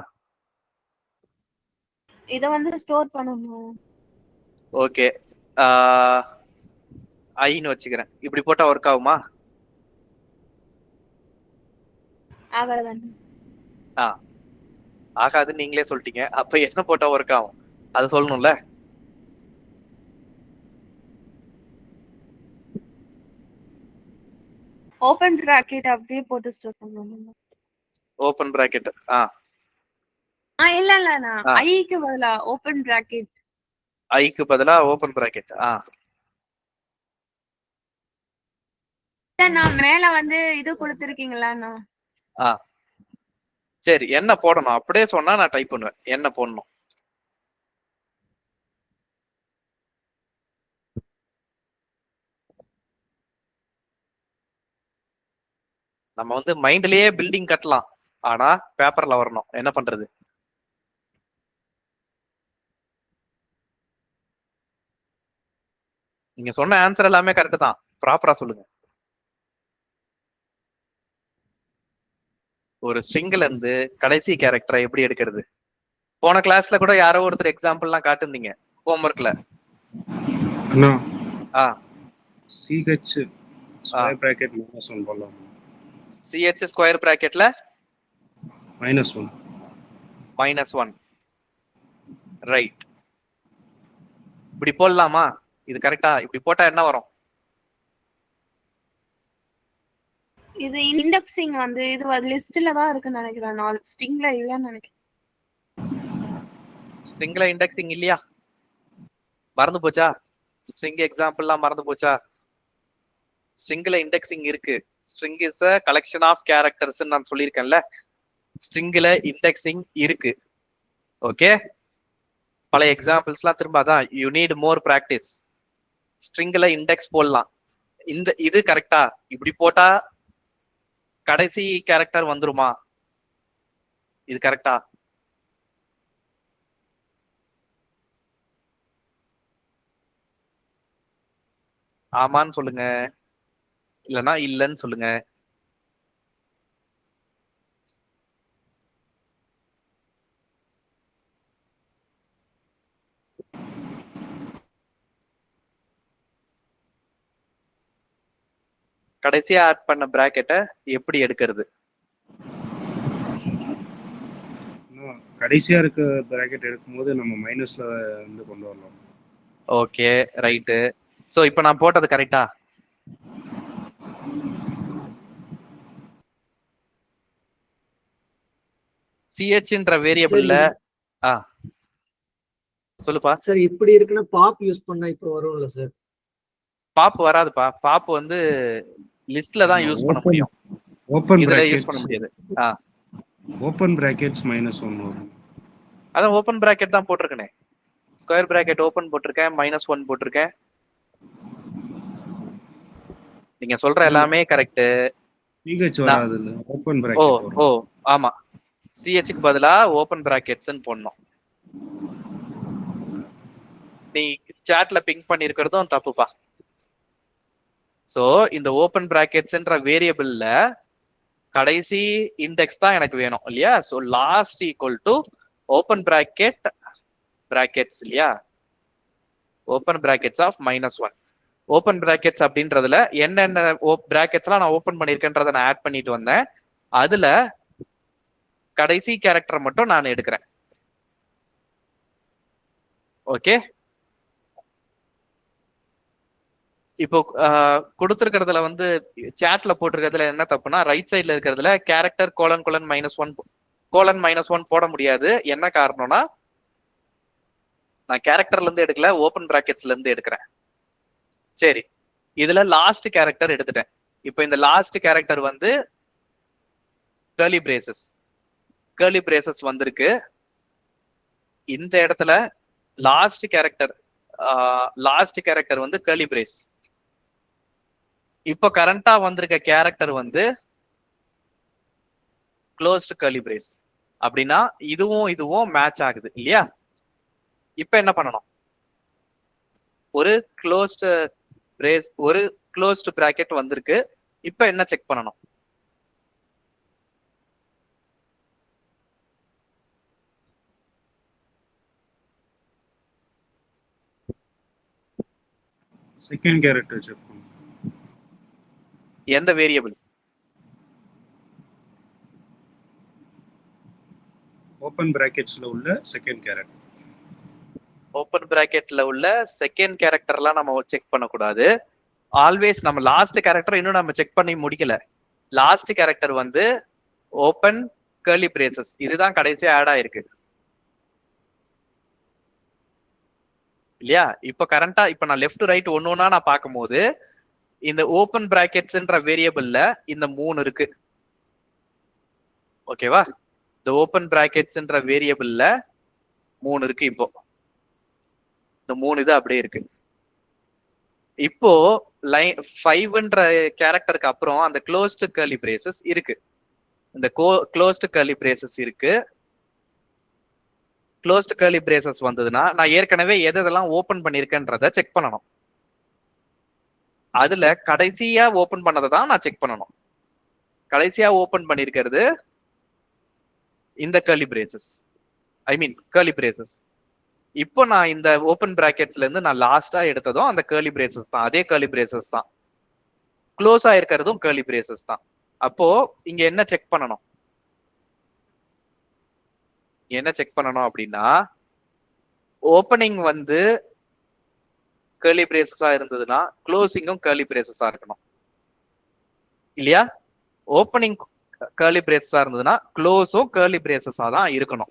Speaker 4: இத வந்து ஸ்டோர் பண்ணனும்.
Speaker 1: ஓகே, ஐன்னு வச்சுக்கிறேன். இப்படி போட்டா ஒர்க் ஆகுமா?
Speaker 4: ஆகாதுண்ணா.
Speaker 1: ஆகாதுன்னு நீங்களே சொல்லிட்டீங்க. அப்ப என்ன போட்டா ஒர்க் ஆகும் அது சொல்லணும்ல.
Speaker 4: ஓபன் பிராக்கெட் அப்படியே போட்டு ஸ்டோர் பண்ணனும்.
Speaker 1: Open bracket.
Speaker 4: இல்லண்ணா, ஐக்கு பதிலா ஓபன் பிராக்கெட்.
Speaker 1: ஐக்கு பதிலா ஓபன் பிராக்கெட்.
Speaker 4: நான் மேல வந்து இது கொடுத்திருக்கீங்களாண்ணா?
Speaker 1: சரி என்ன போடணும் அப்படியே சொன்னா நான் டைப் பண்ணுவேன். என்ன போடணும்? நம்ம வந்து மைண்ட்லயே பில்டிங் கட்டலாம், ஆனா பேப்பர்ல வரணும். என்ன பண்றது? நீங்க சொன்ன ஆன்சர் எல்லாமே கரெக்ட் தான். ப்ராப்பரா சொல்லுங்க. ஒரு ஸ்ட்ரிங்ல இருந்து கடைசி கேரக்டரை எப்படி எடுக்கிறது? போன கிளாஸ்ல கூட யாரோ ஒருத்தர் எக்ஸாம்பிள்லாம் காட்டுந்தீங்க ஹோம்ஒர்க்ல.
Speaker 3: அண்ணா
Speaker 1: ஆ
Speaker 3: CH ஸ்கொயர் பிராக்கெட் -1 போடலாம்.
Speaker 1: CH ஸ்கொயர் பிராக்கெட்ல
Speaker 3: -1
Speaker 1: -1 ரைட். இப்படி போடலாமா? இது கரெக்டா? இப்படி போட்டா என்ன வரும்?
Speaker 4: இது இண்டெக்ஸிங் வந்து இது லிஸ்ட்ல தான் இருக்குன்னு நினைக்கிறேன். நான் ஸ்ட்ரிங்ல இல்லன்னு நினைக்கிறேன்.
Speaker 1: ஸ்ட்ரிங்ல இண்டெக்ஸிங் இல்லையா? மறந்து போச்சா? ஸ்ட்ரிங் எக்ஸாம்பிள்லாம் மறந்து போச்சா? ஸ்ட்ரிங்ல இண்டெக்ஸிங் இருக்கு. String is a collection of characters நான் சொல்லியிருக்கேன்ல. ஸ்ட்ரிங்ல இண்டெக்ஸிங் இருக்கு. ஓகே, பல எக்ஸாம்பிள்ஸ்லாம் திரும்ப அதான். You need more practice. ஸ்ட்ரிங்ல இண்டெக்ஸ் போடலாம். இது கரெக்டா? இப்படி போட்டா கடைசி கேரக்டர் வந்துருமா? இது கரெக்டா? ஆமான்னு சொல்லுங்க, இல்லனா இல்லன்னு சொல்லுங்க. கடைசியா ஆட் பண்ண பிராக்கெட்டை எப்படி எடுக்கிறது?
Speaker 3: கடைசியா இருக்க பிராக்கெட் எடுக்கும்போது நம்ம மைனஸ்ல வந்து கொண்டு வரலாம்.
Speaker 1: Okay right. சோ இப்போ நான் போட்டது கரெக்டா? CHன்ற வேரியபிள்ல சொல்லுப்பா.
Speaker 5: சார் இப்படி இருக்குன்னா பாப் யூஸ் பண்ணா இப்போ வரும்ல சார்?
Speaker 1: பாப் வராதுப்பா. பாப் வந்து லிஸ்ட்ல தான் யூஸ் பண்ண முடியும்.
Speaker 3: ஓபன்
Speaker 1: இதுல யூஸ்
Speaker 3: பிராக்கெட்ஸ்
Speaker 1: பண்ண முடியாது.
Speaker 3: ஓபன் பிராக்கெட்ஸ் -1 வரும்.
Speaker 1: அதான் ஓபன் பிராக்கெட் தான் போட்டிருக்கேனே. ஸ்கொயர் பிராக்கெட் ஓபன் போட்டிருக்கேன், -1 போட்டிருக்கேன். நீங்க சொல்ற எல்லாமே கரெக்ட்.
Speaker 3: CH வராது இல்ல, ஓபன் பிராக்கெட் வரும்.
Speaker 1: ஓ ஆமா, CHக்கு பதிலா ஓபன் பிராக்கெட்ஸ்னு போடணும். நீ சாட்ல பிங்க் பண்ணிருக்கிறதும் தப்புப்பா. சோ இந்த ஓபன் பிராக்கெட்ஸ்ன்ற வேரியபிள்ல கடைசி இண்டெக்ஸ் தான் எனக்கு வேணும் இல்லையா? So last equal to open bracket brackets இல்லையா? Open brackets of -1. Open brackets அப்படின்றதுல என்னென்ன பிராக்கெட்ஸ்லாம் நான் ஓபன் பண்ணிருக்கேன்றதை நான் ஆட் பண்ணிட்டு வந்தேன். அதுல கடைசி கேரக்டர் மட்டும் நான் எடுக்கிறேன். ஓகே, இப்போ கொடுத்துருக்கிறதுல வந்து சாட்ல போட்டிருக்கிறதுல என்ன தப்புனா, ரைட் சைட்ல இருக்கிறதுல கேரக்டர் ::-1 போட முடியாது. என்ன காரணம்னா, நான் கேரக்டர்ல இருந்து எடுக்கல, ஓபன் பிராக்கெட்ஸ்ல இருந்து எடுக்கிறேன். சரி, இதுல லாஸ்ட் கேரக்டர் எடுத்துட்டேன். இப்போ இந்த லாஸ்ட் கேரக்டர் வந்து கர்லி பிரேசஸ் வந்திருக்கு. இந்த இடத்துல லாஸ்ட் கேரக்டர் வந்து கர்லி பிரேஸ். இப்போ கரண்டா வந்திருக்க கேரக்டர் வந்து க்ளோஸ்ட் கர்லி பிரேஸ். அப்படின்னா இதுவும் மேட்ச் ஆகுது இல்லையா? இப்ப என்ன பண்ணணும்? ஒரு க்ளோஸ்ட் பிராக்கெட் வந்திருக்கு. இப்ப என்ன செக் பண்ணணும்?
Speaker 3: செகண்ட் கேரக்டர் செக் பண்ணணும்.
Speaker 1: எந்த வேரியபிள்?
Speaker 3: ஓபன் பிராக்கெட்ஸ்ல உள்ள செகண்ட் கேரக்டர்.
Speaker 1: ஓபன் பிராக்கெட்ல உள்ள செகண்ட் கேரக்டர்லாம் நம்ம செக் பண்ணக்கூடாது. ஆல்வேஸ் நம்ம லாஸ்ட் கேரக்டர் இன்னும் நம்ம செக் பண்ணி முடிக்கல. லாஸ்ட் கேரக்டர் வந்து ஓபன் கர்லி பிரேசஸ், இதுதான் கடைசியா ஆட் ஆயிருக்கு இல்லையா? இப்ப கரண்டா இப்ப நான் லெஃப்ட் ரைட் ஒன்னொன்னா நான் பார்க்கும்போது இந்த ஓபன் பிராக்கெட்ஸ்ன்ற வேரியபிள்ல இந்த 3 இருக்கு. ஓகேவா? இந்த ஓப்பன் பிராக்கெட்ஸ்ன்ற வேரியபிள்ல 3 இருக்கு. இப்போ இந்த 3 இது அப்படியே இருக்கு. இப்போ லைன் 5ன்ற கேரக்டருக்கு அப்புறம் அந்த க்ளோஸ்டு கர்லி பிரேசஸ் இருக்கு. இந்த க்ளோஸ்டு கர்லி பிரேசஸ் இருக்கு. க்ளோஸ்டு கர்லி பிரேசஸ் வந்ததுன்னா நான் ஏற்கனவே எதெல்லாம் ஓபன் பண்ணிருக்கேன்றத செக் பண்ணணும். அதுல கடைசியா ஓபன் பண்ணதை தான் நான் செக் பண்ணணும். கடைசியா ஓபன் பண்ணிருக்கிறது இந்த கர்லி பிரேசஸ், ஐ மீன் கர்லி பிரேசஸ். இப்போ நான் இந்த ஓப்பன் பிராக்கெட்ஸ்ல இருந்து நான் லாஸ்டா எடுத்ததும் அந்த கர்லி பிரேசஸ் தான், அதே கர்லி பிரேசஸ் தான். க்ளோஸ் ஆயிருக்கிறதும் கர்லி பிரேசஸ் தான். அப்போ இங்க என்ன செக் பண்ணணும், என்ன செக் பண்ணணும் அப்படின்னா, ஓப்பனிங் வந்து கர்லி பிரேசஸா இருந்ததுன்னா க்ளோசிங்கும் கர்லி பிரேசஸா இருக்கணும் இல்லையா? ஓப்பனிங் கர்லி பிரேசஸா இருந்ததுன்னா க்ளோஸும் கர்லி பிரேசஸா தான் இருக்கணும்.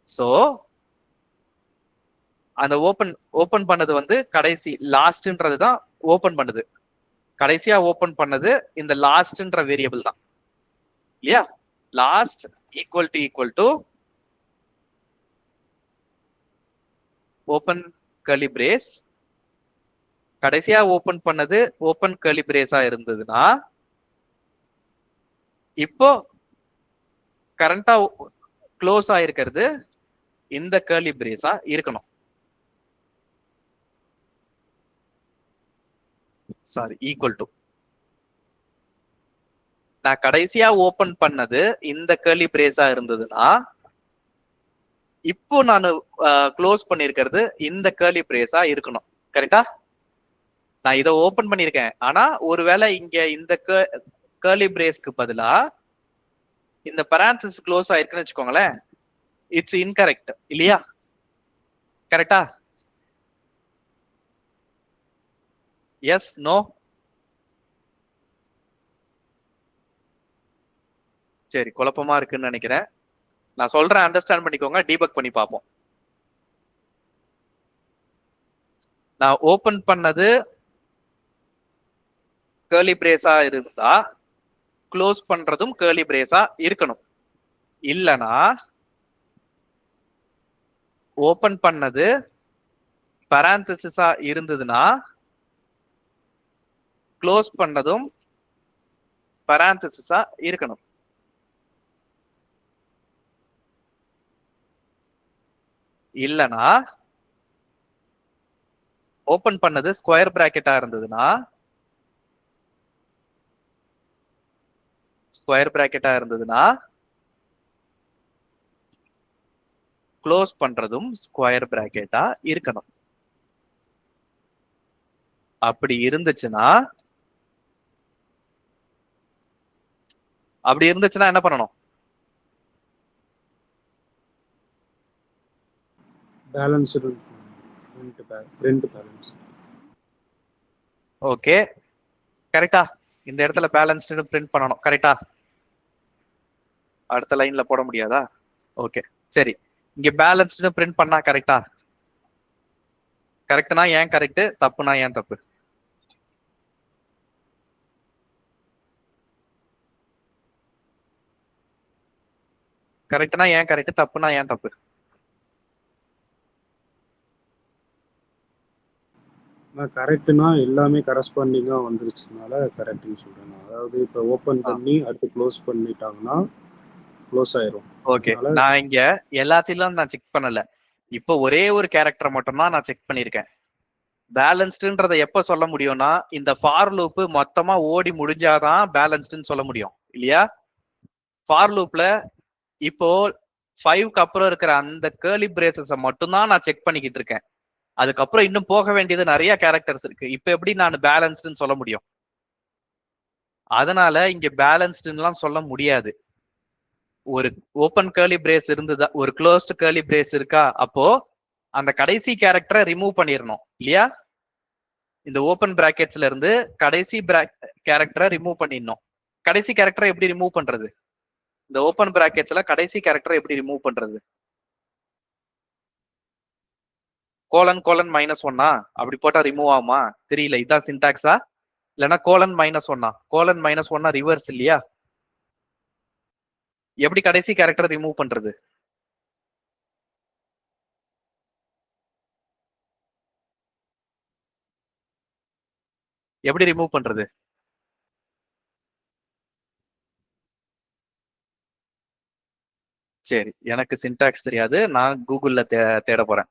Speaker 1: சோ அந்த ஓபன் பண்ணது வந்து கடைசி லாஸ்ட்ன்றது தான் ஓபன் பண்ணுது. கடைசியா ஓபன் பண்ணது இந்த லாஸ்ட்ன்ற வேரியபிள் தான் இல்லையா? Last equal to open curly brace. கடைசியா ஓபன் பண்ணது ஓபன் கர்லி பிரேஸா இருந்ததுன்னா இப்போ கரண்டா க்ளோஸ் ஆயிருக்கிறது இந்த கர்லி பிரேஸா இருக்கணும். சாரி, ஈக்குவல் டு நான் கடைசியா ஓபன் பண்ணது இந்த கர்லி பிரேஸா இருந்ததுன்னா இப்போ நான் க்ளோஸ் பண்ணிருக்கிறது இந்த கர்லி பிரேஸா இருக்கணும். கரெக்டா? நான் இதை ஓபன் பண்ணிருக்கேன், ஆனா ஒருவேளை இங்க இந்த கர்லி பிரேஸ்க்கு பதிலா இந்த பரான்தசிஸ் க்ளோஸ் ஆயிருக்குன்னு வச்சுக்கோங்களேன், இட்ஸ் இன்கரெக்ட் இல்லையா? கரெக்டா? Yes, no? சரி, குழப்பமா இருக்குன்னு நினைக்கிறேன். நான் சொல்றேன், அண்டர்ஸ்டாண்ட் பண்ணிக்கோங்க, டீபக் பண்ணி பார்ப்போம். நான் ஓபன் பண்ணது கர்லி பிரேஸா இருந்தா க்ளோஸ் பண்றதும் கர்லி பிரேஸா இருக்கணும். இல்லனா ஓபன் பண்ணது பரான்தசிஸா இருந்ததுன்னா க்ளோஸ் பண்ணதும் பரான்தசிஸா இருக்கணும். இல்லனா ஓபன் பண்ணது ஸ்கொயர் பிராக்கெட்டா இருந்ததுன்னா க்ளோஸ் பண்றதும் ஸ்கொயர் பிராக்கெட்டா இருக்கணும். அப்படி இருந்துச்சுன்னா என்ன பண்ணணும்?
Speaker 3: Balanced print balance.
Speaker 1: ஓகே, கரெக்டா? இந்த இடத்துல பேலன்ஸ்டு பிரிண்ட் பண்ணணும். கரெக்டா? அடுத்த லைன்ல போட முடியாதா? ஓகே, சரி. இங்க பேலன்ஸ்டு பிரிண்ட் பண்ணா கரெக்டா? கரெக்ட்னா ஏன் கரெக்ட், தப்புனா ஏன் தப்பு? கரெக்ட்னா ஏன் கரெக்ட், தப்புனா ஏன் தப்பு?
Speaker 3: கரெக்ட்னா எல்லாமே கரஸ்பாண்டிங்கா வந்துருச்சுனால கரெக்ட்னு சொல்றேன். அதாவது இப்போ ஓபன் பண்ணி அடுத்து க்ளோஸ் பண்ணிட்டாங்கன்னா க்ளோஸ் ஆயிரும்.
Speaker 1: ஓகே, நான் இங்க எல்லாத்திலும் நான் செக் பண்ணல. இப்போ ஒரே ஒரு கேரக்டர் மட்டும் தான் நான் செக் பண்ணிருக்கேன். பேலன்ஸ்டுன்றதை எப்ப சொல்ல முடியும்னா, இந்த ஃபார் லூப் மொத்தமா ஓடி முடிஞ்சாதான் பேலன்ஸ்டுன்னு சொல்ல முடியும் இல்லையா? ஃபார் லூப்ல இப்போ 5க்கு அப்புறம் இருக்கிற அந்த கர்லி பிரேசஸ மட்டும் தான் நான் செக் பண்ணிக்கிட்டு இருக்கேன். அதுக்கப்புறம் இன்னும் போக வேண்டியது நிறைய கேரக்டர்ஸ் இருக்கு. இப்ப எப்படி நான் பேலன்ஸ்டுன்னு சொல்ல முடியும்? அதனால இங்க பேலன்ஸ்டுன்னு சொல்ல முடியாது. ஒரு ஓபன் கர்லி பிரேஸ் இருந்ததா, ஒரு க்ளோஸ்டு கர்லி பிரேஸ் இருக்கா, அப்போ அந்த கடைசி கேரக்டரை ரிமூவ் பண்ணிடணும் இல்லையா? இந்த ஓபன் பிராக்கெட்ஸ்ல இருந்து கடைசி கேரக்டரை ரிமூவ் பண்ணிடணும். கடைசி கேரக்டரை எப்படி ரிமூவ் பண்றது? இந்த ஓபன் பிராக்கெட்ஸ்ல கடைசி கேரக்டரை எப்படி ரிமூவ் பண்றது? ::-1 அப்படி போட்டா ரிமூவ் ஆகுமா? தெரியல. இதான் சின்டாக்ஸா இல்லைன்னா ::-1 ::1 ரிவர்ஸ் இல்லையா? எப்படி கடைசி கேரக்டர் ரிமூவ் பண்றது? எப்படி ரிமூவ் பண்றது? சரி, எனக்கு சின்டாக்ஸ் தெரியாது, நான் கூகுள்ல தேட போறேன்.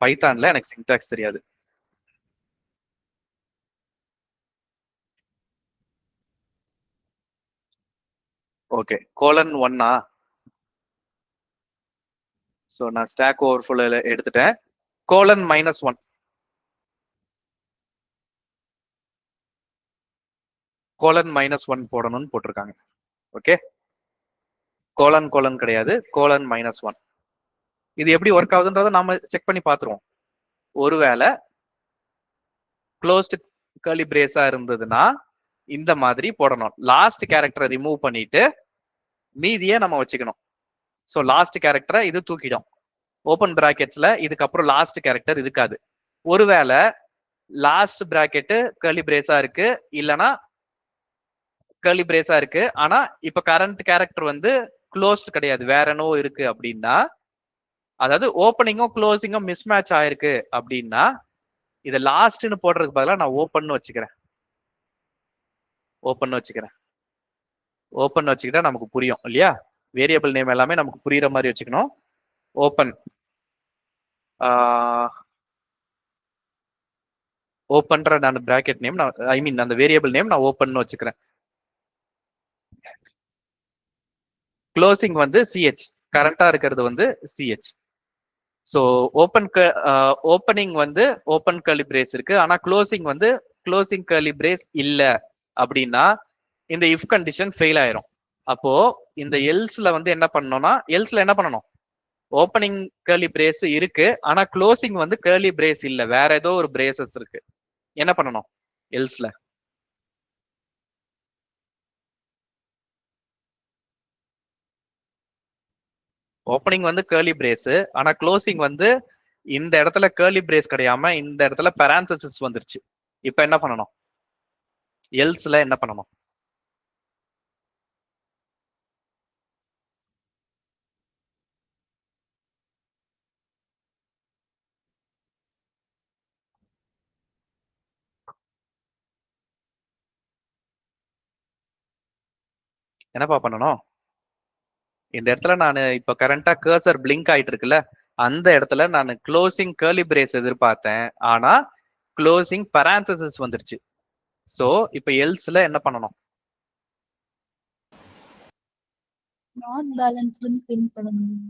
Speaker 1: பைத்தான்ல எனக்கு சின்டாக்ஸ் தெரியாது. ஓகே, கோலன் 1 ஸோ நான் ஸ்டாக் ஓவர்ஃப்ளோ எடுத்துட்டேன். கோலன் -1 கோலன் -1 போடணும்னு போட்டிருக்காங்க. ஓகே, கோலன் கிடையாது, கோலன் -1. இது எப்படி ஒர்க் ஆகுதுன்றதை நாம செக் பண்ணி பார்த்துருவோம். ஒருவேளை க்ளோஸ்டு கர்லி பிரேஸா இருந்ததுன்னா இந்த மாதிரி போடணும். லாஸ்ட் கேரக்டரை ரிமூவ் பண்ணிட்டு மீதியை நம்ம வச்சுக்கணும். ஸோ லாஸ்ட் கேரக்டரை இது தூக்கிடும். ஓப்பன் பிராக்கெட்ஸ்ல இதுக்கப்புறம் லாஸ்ட் கேரக்டர் இருக்காது. ஒருவேளை லாஸ்ட் பிராக்கெட்டு கர்லி பிரேஸா இருக்கு, இல்லைன்னா கர்லி பிரேஸா இருக்கு, ஆனா இப்ப கரண்ட் கேரக்டர் வந்து க்ளோஸ்ட் கிடையாது, வேற என்னோ இருக்கு அப்படின்னா, அதாவது ஓப்பனிங்கும் க்ளோசிங்கும் மிஸ்மேட்ச் ஆயிருக்கு அப்படின்னா, இதை லாஸ்ட்னு போடுறதுக்கு பதிலாக நான் ஓப்பன் வச்சுக்கிறேன். ஓப்பன் வச்சுக்கிட்டா நமக்கு புரியும் இல்லையா? வேரியபிள் நேம் எல்லாமே நமக்கு புரியுற மாதிரி வச்சுக்கணும். ஓப்பன் ஓப்பன்ற நான் பிராக்கெட் நேம், ஐ மீன் அந்த வேரியபிள் நேம் நான் ஓப்பன் வச்சுக்கிறேன். க்ளோசிங் வந்து சிஹெச், கரண்டா இருக்கிறது வந்து சிஹெச். ஸோ ஓப்பனிங் வந்து ஓப்பன் கர்லி பிரேஸ் இருக்கு, ஆனா க்ளோசிங் வந்து க்ளோசிங் கர்லி பிரேஸ் இல்ல அப்படின்னா இந்த இஃப் கண்டிஷன் ஃபெயில் ஆயிரும். அப்போ இந்த எல்ஸ்ல வந்து என்ன பண்ணணும்னா, எல்ஸ்ல என்ன பண்ணணும், ஓப்பனிங் கர்லி பிரேஸ் இருக்கு, ஆனா க்ளோசிங் வந்து கர்லி பிரேஸ் இல்ல, வேற ஏதோ ஒரு பிரேசஸ் இருக்கு. என்ன பண்ணணும் எல்ஸ்ல? ஓப்பனிங் வந்து கர்லி பிரேஸ், ஆனா க்ளோசிங் வந்து இந்த இடத்துல கர்லி பிரேஸ் கிடையாம இந்த இடத்துல parenthesis வந்துருச்சு. இப்ப என்ன பண்ணணும்? எல்ஸ்ல என்ன பண்ணணும்? என்னப்பா பண்ணணும்? இந்த இடத்துல நான் இப்ப கரண்டா கர்சர் பிளிங்க் ஆயிட்டு இருக்குல்ல, அந்த இடத்துல நான் க்ளோசிங் கர்லி பிரேஸ் எதிர்பார்த்தேன், ஆனா க்ளோசிங் parenthesis வந்துருச்சு. சோ இப்ப எல்ஸ்ல என்ன பண்ணணும்?
Speaker 2: நாட் பேலன்ஸ்டு பிரிண்ட் பண்ணணும்.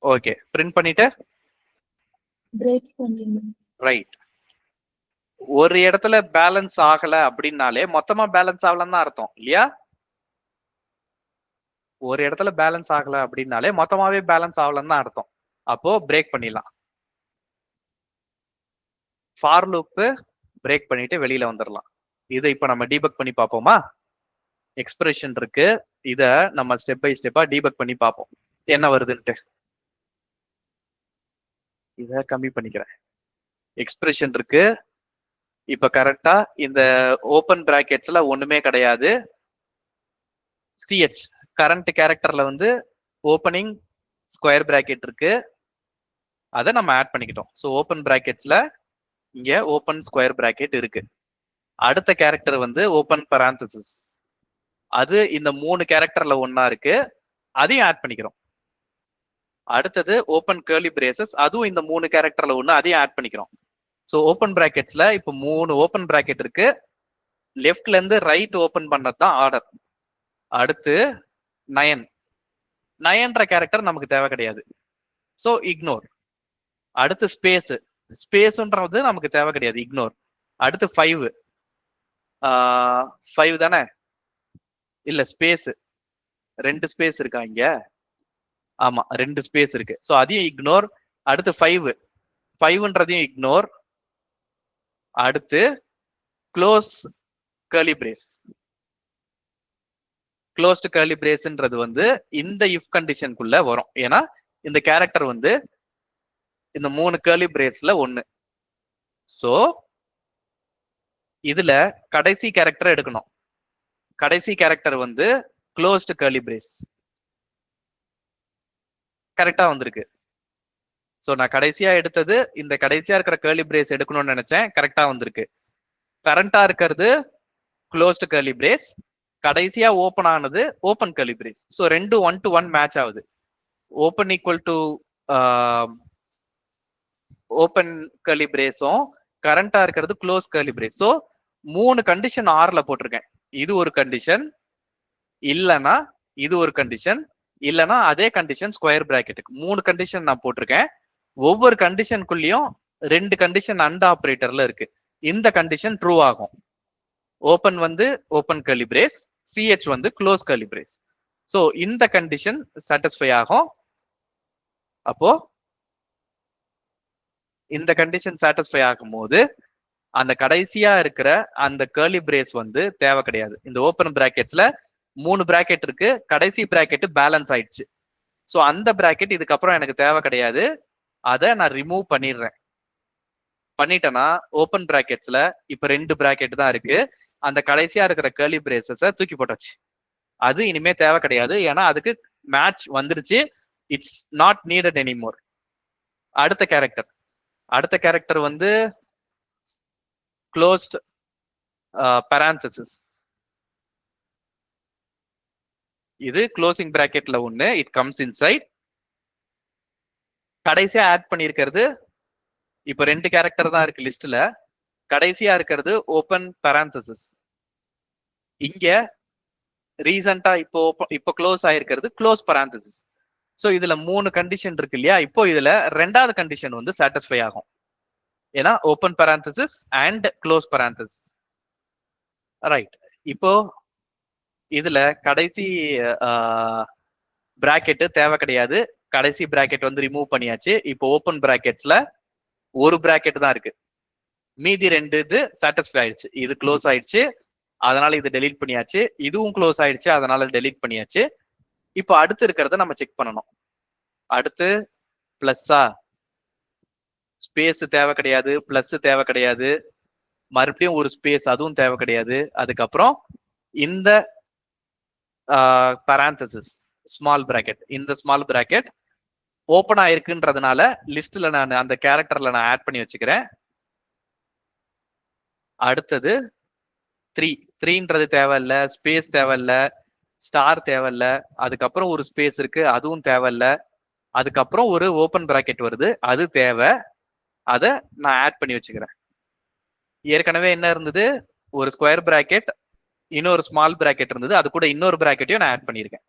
Speaker 1: ஓகே, பிரிண்ட் பண்ணிட்டு
Speaker 2: பிரேக் பண்ணிடணும்.
Speaker 1: ரைட். ஒரு இடத்துல பேலன்ஸ் ஆகல அப்படின்னாலே மொத்தமா பேலன்ஸ் ஆகலன்னு தான் அர்த்தம் இல்லையா? ஒரு இடத்துல பேலன்ஸ் ஆகல அப்படின்னாலே மொத்தமாவே பேலன்ஸ் ஆகலன்னு தான் அர்த்தம். அப்போ பிரேக் பண்ணிடலாம். ஃபார் லூப் பிரேக் பண்ணிட்டு வெளியில வந்துடலாம். இதை இப்ப நம்ம டீபக் பண்ணி பார்ப்போமா? எக்ஸ்பிரஷன் இருக்கு, இத நம்ம ஸ்டெப் பை ஸ்டெப்பா டீபக் பண்ணி பார்ப்போம் என்ன வருதுன்ட்டு. இத கம்மி பண்ணிக்கிறேன். எக்ஸ்பிரஷன் இருக்கு, இப்ப கரெக்டா இந்த ஓப்பன் பிராக்கெட்ஸ்ல ஒண்ணுமே கிடையாது. சிஹெச் கரண்ட் கேரக்டர்ல வந்து ஓப்பனிங் ஸ்கொயர் பிராக்கெட் இருக்கு, அதை நம்ம ஆட் பண்ணிக்கிட்டோம். ஸோ ஓப்பன் பிராக்கெட்ஸ்ல இங்க ஓப்பன் ஸ்கொயர் பிராக்கெட் இருக்கு. அடுத்த கேரக்டர் வந்து ஓப்பன் parenthesis, அது இந்த 3 கேரக்டர்ல ஒன்னா இருக்கு, அதையும் ஆட் பண்ணிக்கிறோம். அடுத்தது ஓப்பன் கர்லி பிரேசஸ், அதுவும் இந்த 3 கேரக்டர்ல ஒண்ணு, அதையும் ஆட் பண்ணிக்கிறோம். ஸோ ஓப்பன் பிராக்கெட்ஸ்ல இப்போ 3 ஓப்பன் பிராக்கெட் இருக்கு, லெஃப்ட்ல இருந்து ரைட் ஓப்பன் பண்ணதுதான் ஆர்டர். அடுத்து 9ன்ற கேரக்டர் நமக்கு தேவை கிடையாது, ஸோ இக்னோர். அடுத்து ஸ்பேஸ்ன்றது நமக்கு தேவை கிடையாது, இக்னோர். அடுத்து 5 தானே? இல்ல, ஸ்பேஸ் 2 ஸ்பேஸ் இருக்கா இங்க? ஆமா, 2 ஸ்பேஸ் இருக்கு, ஸோ அதையும் இக்னோர். அடுத்து 5ன்றதையும் இக்னோர். அடுத்து close curly brace. Closed curly பிரேஸ்ன்றது வந்து இந்த இஃப் கண்டிஷனுக்குள்ள வரும், ஏன்னா இந்த கேரக்டர் வந்து இந்த 3 கர்லி பிரேஸ்ல ஒண்ணு. சோ இதுல கடைசி கேரக்டர் எடுக்கணும். கடைசி கேரக்டர் வந்து க்ளோஸ்டு கர்லி பிரேஸ். கரெக்டா வந்திருக்கு. சோ நான் கடைசியா எடுத்தது இந்த கடைசியா இருக்கிற கேர்லி பிரேஸ் எடுக்கணும்னு நினைச்சேன், கரெக்டா வந்திருக்கு. கரண்டா இருக்கிறது க்ளோஸ்டு கேர்லி பிரேஸ், கடைசியா ஓபன் ஆனது ஓபன் கேர்லி பிரேஸ். சோ ரெண்டு 1 to 1 மேட்ச் ஆகுது. Open equal to open curly பிரேஸும் கரண்டா இருக்கிறது close curly brace. So 3 condition ஆர்ல போட்டிருக்கேன். இது ஒரு கண்டிஷன், இல்லனா இது ஒரு கண்டிஷன், இல்லனா அதே கண்டிஷன் ஸ்கொயர் பிராக்கெட்டுக்கு 3 கண்டிஷன் நான் போட்டிருக்கேன். ஒவ்வொரு கண்டிஷனுக்குள்ளயும் 2 கண்டிஷன் அண்ட் ஆபரேட்டர்ல இருக்கு. இந்த கண்டிஷன் ட்ரூ ஆகும். ஓபன் வந்து ஓபன் கர்லி பிரேஸ், சிஹெச் வந்து க்ளோஸ் கர்லி பிரேஸ். சோ இந்த கண்டிஷன் சாட்டிஸ்ஃபை ஆகும். அப்போ இந்த கண்டிஷன் சாட்டிஸ்ஃபை ஆகும் போது அந்த கடைசியா இருக்கிற அந்த கர்லி பிரேஸ் வந்து தேவை கிடையாது. இந்த ஓபன் பிராக்கெட்ஸ்ல 3 பிராக்கெட் இருக்கு, கடைசி பிராக்கெட் பேலன்ஸ் ஆயிடுச்சு. சோ அந்த பிராக்கெட் இதுக்கப்புறம் எனக்கு தேவை கிடையாது, அதை நான் ரிமூவ் பண்ணிடுறேன். பண்ணிட்டேன்னா ஓபன் பிராக்கெட்ஸ்ல இப்ப 2 பிராக்கெட் தான் இருக்கு, அந்த கடைசியா இருக்கிற கர்லி பிரேசஸ தூக்கி போட்டாச்சு. அது இனிமே தேவை கிடையாது, ஏன்னா அதுக்கு மேட்ச் வந்துருச்சு. It's not needed anymore. அடுத்த கேரக்டர் வந்து க்ளோஸ்ட் parenthesis. இது க்ளோசிங் பிராக்கெட்ல ஒண்ணு, இட் கம்ஸ் இன்சைட். கடைசியா ஆட் பண்ணிருக்கிறது இப்ப 2 கேரக்டர் தான் இருக்கு லிஸ்ட்ல. கடைசியா இருக்கிறது ஓபன் parenthesis. இங்க ரீசெண்டா இப்போ க்ளோஸ் ஆயிருக்கிறது க்ளோஸ் parenthesis. சோ இதுல 3 கண்டிஷன் இருக்கு இல்லையா, இப்போ இதுல 2வது கண்டிஷன் வந்து சாட்டிஸ்ஃபை ஆகும். ஏன்னா open parenthesis and close parenthesis. Right. இப்போ இதுல கடைசி பிராக்கெட் தேவை கிடையாது, கடைசி பிராக்கெட் வந்து ரிமூவ் பண்ணியாச்சு. இப்போ ஓபன் பிராக்கெட்ஸ்ல ஒரு பிராக்கெட் தான் இருக்கு, மீதி 2 இது சாட்டிஸ்ஃபை ஆயிடுச்சு. இது க்ளோஸ் ஆயிடுச்சு, அதனால இது டெலீட் பண்ணியாச்சு. இதுவும் க்ளோஸ் ஆயிடுச்சு, அதனால டெலீட் பண்ணியாச்சு. இப்போ அடுத்து இருக்கிறத நம்ம செக் பண்ணணும். அடுத்து பிளஸ்ஸா, ஸ்பேஸ் தேவை கிடையாது, பிளஸ் தேவை கிடையாது, மறுபடியும் ஒரு ஸ்பேஸ் அதுவும் தேவை கிடையாது. அதுக்கப்புறம் இந்த parenthesis ஸ்மால் பிராக்கெட், இந்த ஸ்மால் பிராக்கெட் ஓபன் ஆயிருக்குன்றதுனால லிஸ்ட்ல நான் அந்த கேரக்டர்ல நான் ஆட் பண்ணி வச்சுக்கிறேன். அடுத்தது 3ன்றது தேவையில்ல, ஸ்பேஸ் தேவையில்ல, ஸ்டார் தேவையில்ல, அதுக்கப்புறம் ஒரு ஸ்பேஸ் இருக்கு அதுவும் தேவையில்ல, அதுக்கப்புறம் ஒரு ஓபன் பிராக்கெட் வருது அது தேவை, அதை நான் ஆட் பண்ணி வச்சுக்கிறேன். ஏற்கனவே என்ன இருந்தது, ஒரு ஸ்கொயர் பிராக்கெட் இன்னொரு ஸ்மால் பிராக்கெட் இருந்தது, அது கூட இன்னொரு பிராக்கெட்டையும் நான் ஆட் பண்ணியிருக்கேன்.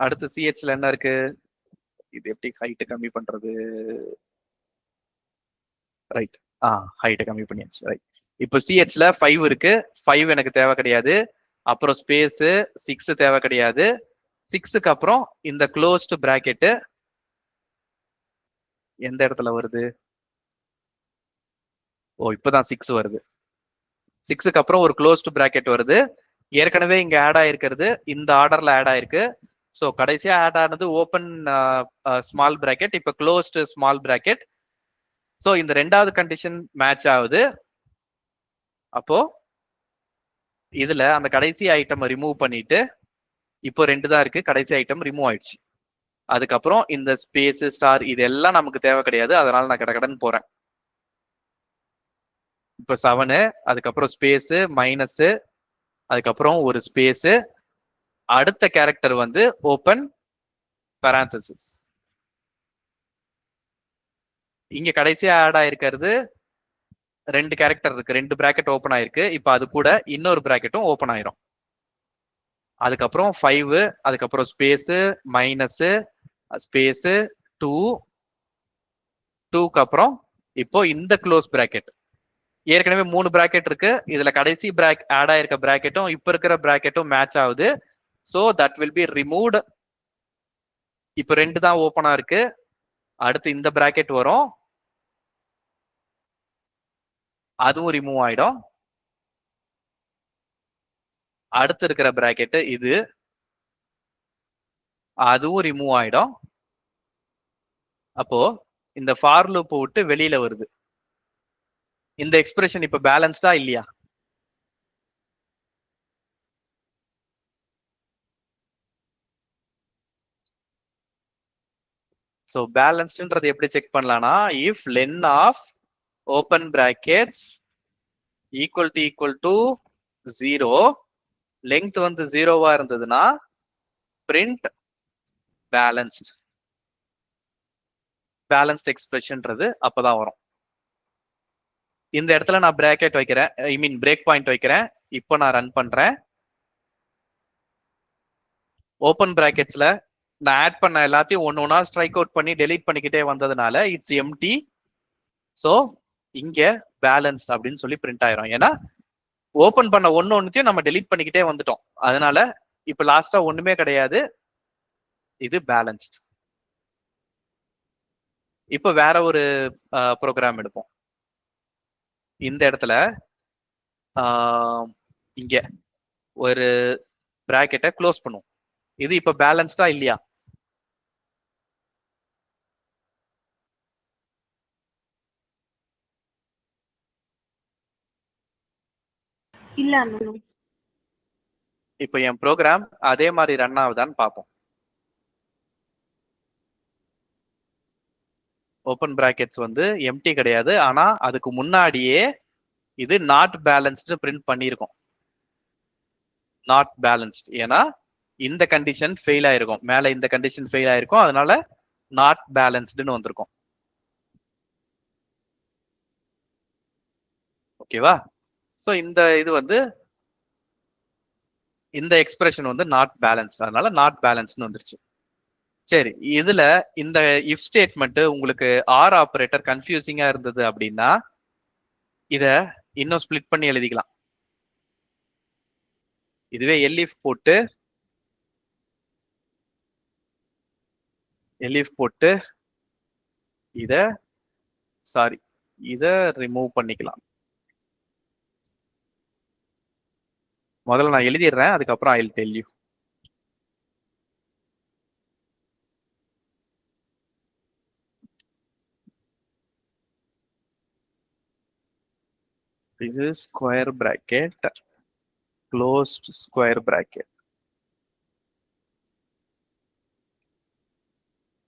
Speaker 1: அடுத்து சிஹெச்ல என்ன இருக்கு, இது எப்படி ஹைட் கம்மி பண்றது, ரைட். ஹைட்டை கம்மி பண்ணியாச்சு. ரைட். இப்போ சிஹெச்ல 5 இருக்கு, 5 எனக்கு தேவை கிடையாது. அப்புறம் ஸ்பேஸ் 6 தேவை கிடையாது. 6க்கு அப்புறம் இந்த க்ளோஸ்டு பிராக்கெட் எந்த இடத்துல வருது, இப்பதான் 6 வருது. 6க்கு அப்புறம் ஒரு க்ளோஸ்டு பிராக்கெட் வருது. ஏற்கனவே இங்க ஆட் ஆயிருக்கிறது இந்த ஆர்டர்ல ஆட் ஆயிருக்கு. ஸோ கடைசியா ஆட் ஆனது ஓப்பன் ஸ்மால் பிராக்கெட், இப்ப க்ளோஸ்டு ஸ்மால் பிராக்கெட். ஸோ இந்த 2வது கண்டிஷன் மேட்ச் ஆகுது. அப்போ இதுல அந்த கடைசி ஐட்டம் ரிமூவ் பண்ணிட்டு இப்போ 2 தான் இருக்கு, கடைசி ஐட்டம் ரிமூவ் ஆயிடுச்சு. அதுக்கப்புறம் இந்த ஸ்பேஸ் ஸ்டார் இதெல்லாம் நமக்கு தேவை கிடையாது, அதனால நான் கடகடன்னு போறேன். இப்போ 7, அதுக்கப்புறம் ஸ்பேஸ் மைனஸ், அதுக்கப்புறம் ஒரு ஸ்பேஸ், அடுத்த கேரக்டர் வந்து ஓபன் parenthesis. இங்க கடைசியா ஆட் ஆயிருக்கிறது 2 கேரக்டர் இருக்கு, 2 பிராக்கெட் ஓபன் ஆயிருக்கு. இப்போ அது கூட இன்னொரு பிராக்கெட்டும் ஓபன் ஆயிரும். அதுக்கப்புறம் 5, அதுக்கப்புறம் ஸ்பேஸ் மைனஸ் ஸ்பேஸ் 2க்கு அப்புறம் இப்போ இந்த க்ளோஸ் பிராக்கெட். ஏற்கனவே 3 பிராக்கெட் இருக்கு, இதுல கடைசி ஆட் ஆயிருக்க பிராக்கெட்டும் இப்ப இருக்கிற பிராக்கெட்டும் மேட்ச் ஆகுது. So that will be removed. இப்போ 2 தான் ஓபனா இருக்கு. அடுத்து இந்த பிராக்கெட் வரும், அதுவும் ரிமூவ் ஆயிடும். அடுத்து இருக்கிற பிராக்கெட் இது, அதுவும் ரிமூவ் ஆயிடும். அப்போ இந்த ஃபார் லூப் விட்டு வெளியில வருது. இந்த எக்ஸ்பிரஷன் இப்ப பேலன்ஸ்டா இல்லையா? ஸோ பேலன்ஸ்டுன்றது எப்படி செக் பண்ணலாம்னா if len of open brackets equal to 0, length வந்து 0வா இருந்ததுன்னா பிரிண்ட் பேலன்ஸ்ட் எக்ஸ்பிரஷன்ன்றது அப்பதான் வரும். இந்த இடத்துல நான் பிராக்கெட் வைக்கிறேன், ஐ மீன் பிரேக் பாயிண்ட் வைக்கிறேன். இப்போ நான் ரன் பண்றேன். ஓப்பன் பிராக்கெட்ஸ்ல நான் ஆட் பண்ண எல்லாத்தையும் ஒன்னா ஸ்ட்ரைக் அவுட் பண்ணி டெலீட் பண்ணிக்கிட்டே வந்ததுனால இட்ஸ் எம்டி. ஸோ இங்க பேலன்ஸ் அப்படின்னு சொல்லி பிரிண்ட் ஆயிரும். ஏன்னா ஓபன் பண்ண ஒன்னுத்தையும் நம்ம டெலீட் பண்ணிக்கிட்டே வந்துட்டோம். அதனால இப்ப லாஸ்டா ஒண்ணுமே கிடையாது. இது பேலன்ஸ்ட். இப்ப வேற ஒரு ப்ரோக்ராம் எடுப்போம். இந்த இடத்துல இங்க ஒரு பிராக்கெட்டை க்ளோஸ் பண்ணுவோம். இது இப்ப பேலன்ஸ்டா இல்லையா?
Speaker 4: இல்ல.
Speaker 1: இப்ப என் ப்ரோக்ராம் அதே மாதிரி ரன் ஆகுதான்னு பார்ப்போம். ஓப்பன் பிராக்கெட்ஸ் வந்து எம்டி கிடையாது. ஆனா அதுக்கு முன்னாடியே இது நாட் பேலன்ஸ்டு பிரிண்ட் பண்ணியிருக்கோம். நாட் பேலன்ஸ்ட் ஏன்னா இந்த கண்டிஷன் ஃபெயில் ஆயிருக்கும், மேல இந்த கண்டிஷன் ஃபெயில் ஆயிருக்கும். அதனால நாட் பேலன்ஸ்டுன்னு வந்திருக்கும். ஓகேவா? ஸோ இந்த இது வந்து இந்த எக்ஸ்பிரஷன் வந்து நாட் பேலன்ஸ், அதனால நாட் பேலன்ஸ்னு வந்துருச்சு. சரி, இதுல இந்த இஃப் ஸ்டேட்மெண்ட் உங்களுக்கு ஆர் ஆபரேட்டர் கன்ஃபியூசிங்கா இருந்தது அப்படின்னா இத இன்னும் ஸ்பிளிட் பண்ணி எழுதிக்கலாம். இதுவே எல்இஃப் போட்டு இத ரிமூவ் பண்ணிக்கலாம். முதல்ல நான் எழுதிடுறேன், அதுக்கப்புறம் I will tell you. This is square bracket, closed square bracket.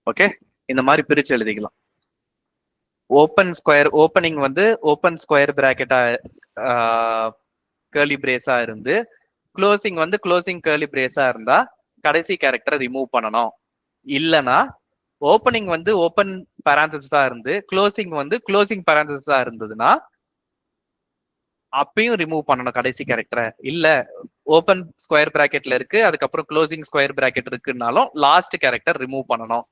Speaker 1: Okay, இந்த மாதிரி பிரிச்சு எழுதிக்கலாம். ஓப்பனிங் வந்து ஓப்பன் ஸ்கொயர் பிராக்கெட்டா கர்லி பிரேஸா இருந்து, க்ளோசிங் வந்து க்ளோசிங் கர்லி பிரேஸா இருந்தா கடைசி கேரக்டரை ரிமூவ் பண்ணணும். இல்லனா ஓப்பனிங் வந்து ஓப்பன் பேராந்தசிஸா இருந்து க்ளோசிங் வந்து க்ளோசிங் பேராந்தசிஸா இருந்ததுன்னா அப்பயும் ரிமூவ் பண்ணணும் கடைசி கேரக்டரை. இல்ல ஓப்பன் ஸ்கொயர் பிராக்கெட்ல இருக்கு, அதுக்கப்புறம் க்ளோசிங் ஸ்கொயர் பிராக்கெட் இருக்குன்னாலும் லாஸ்ட் கேரக்டர் ரிமூவ் பண்ணணும்.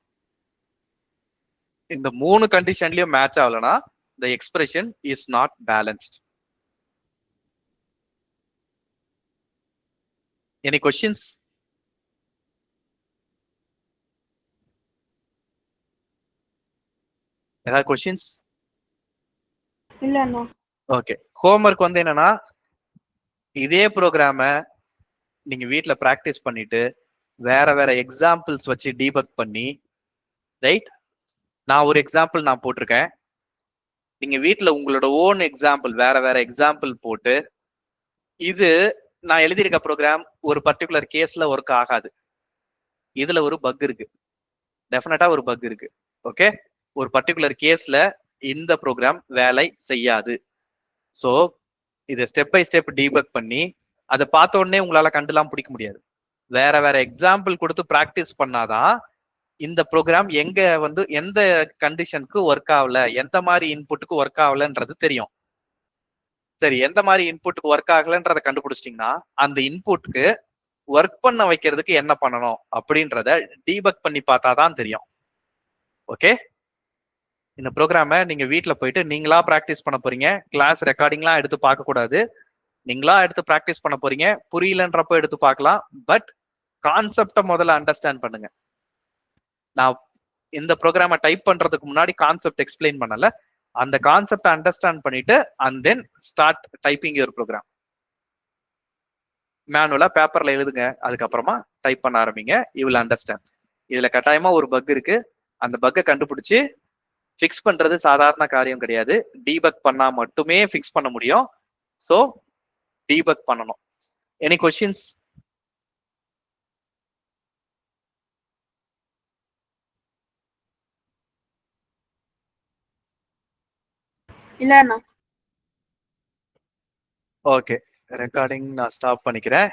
Speaker 1: இந்த 3 கண்டிஷன்லயும் மேட்ச் ஆகலனா the expression is not balanced. Any questions? ஏதாவது questions?
Speaker 4: இல்ல அண்ணா.
Speaker 1: ஓகே, ஹோம்ஒர்க் வந்து என்னன்னா இதே ப்ரோக்ராம நீங்க வீட்ல பிராக்டிஸ் பண்ணிட்டு வேற வேற எக்ஸாம்பிள்ஸ் வச்சு டீபக் பண்ணி, ரைட்? நான் ஒரு எக்ஸாம்பிள் நான் போட்டிருக்கேன். நீங்க வீட்ல உங்களோட ஓன் எக்ஸாம்பிள் வேற வேற எக்ஸாம்பிள் போட்டு, இது நான் எழுதியிருக்க ப்ரோக்ராம் ஒரு பர்டிகுலர் கேஸ்ல ஒர்க் ஆகாது, இதுல ஒரு பக் இருக்கு, டெஃபினட்டா ஒரு பக் இருக்கு. ஓகே, ஒரு பர்டிகுலர் கேஸ்ல இந்த ப்ரோக்ராம் வேலை செய்யாது. ஸோ இதை ஸ்டெப் பை ஸ்டெப் டீபக் பண்ணி அதை பார்த்த உடனே உங்களால கண்டுலாம் பிடிக்க முடியாது. வேற வேற எக்ஸாம்பிள் கொடுத்து ப்ராக்டிஸ் பண்ணாதான் இந்த ப்ரோக்ராம் எங்க வந்து எந்த கண்டிஷனுக்கு ஒர்க் ஆகல, எந்த மாதிரி இன்புட்டுக்கு ஒர்க் ஆகலன்றது தெரியும். சரி, எந்த மாதிரி இன்புட்டுக்கு ஒர்க் ஆகலன்றதை கண்டுபிடிச்சிட்டிங்கன்னா அந்த இன்புட்டுக்கு ஒர்க் பண்ண வைக்கிறதுக்கு என்ன பண்ணணும் அப்படின்றத டீபக் பண்ணி பார்த்தாதான் தெரியும். ஓகே, இந்த ப்ரோக்ராமை நீங்க வீட்ல போயிட்டு நீங்களா ப்ராக்டிஸ் பண்ண போறீங்க. கிளாஸ் ரெக்கார்டிங்லாம் எடுத்து பார்க்க கூடாது, நீங்களா எடுத்து ப்ராக்டிஸ் பண்ண போறீங்க. புரியலன்றப்போ எடுத்து பார்க்கலாம், பட் கான்செப்டை முதல்ல அண்டர்ஸ்டாண்ட் பண்ணுங்க. நான் இந்த ப்ரோக்ராமை டைப் பண்றதுக்கு முன்னாடி கான்செப்ட் எக்ஸ்பிளைன் பண்ணல, அந்த கான்செப்டை அண்டர்ஸ்டாண்ட் பண்ணிட்டு and then start typing your program. மேனுவலா பேப்பர்ல எழுதுங்க, அதுக்கப்புறமா டைப் பண்ண ஆரம்பிங்க. You will understand. இதுல கட்டாயமா ஒரு பக் இருக்கு, அந்த பக்கை கண்டுபிடிச்சு ஃபிக்ஸ் பண்றது சாதாரண காரியம் கிடையாது. டீபக் பண்ணா மட்டுமே ஃபிக்ஸ் பண்ண முடியும். ஸோ டீபக் பண்ணணும். Any questions?
Speaker 4: இல்லண்ணா.
Speaker 1: ஓகே, ரெக்கார்டிங் நான் ஸ்டாப் பண்ணிக்கிறேன்.